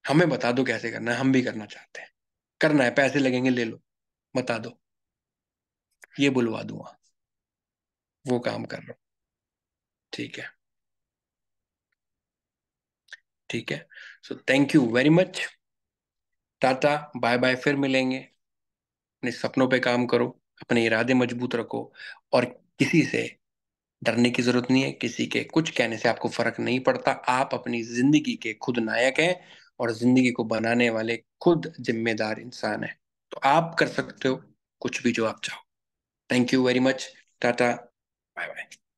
S1: हमें बता दो कैसे करना है, हम भी करना चाहते हैं। करना है, पैसे लगेंगे ले लो, बता दो, ये बुलवा दूंगा। वो काम कर रहा हूँ। ठीक है? ठीक है? So thank you very much. Tata, bye bye, फिर मिलेंगे। अपने सपनों पे काम करो, अपने इरादे मजबूत रखो, और किसी से डरने की जरूरत नहीं है, किसी के कुछ कहने से आपको फर्क नहीं पड़ता। आप अपनी जिंदगी के खुद नायक हैं और जिंदगी को बनाने वाले खुद जिम्मेदार इंसान हैं। तो आप कर सकते हो कुछ भी जो आप चाहो। Thank you very much. Tata. Bye bye.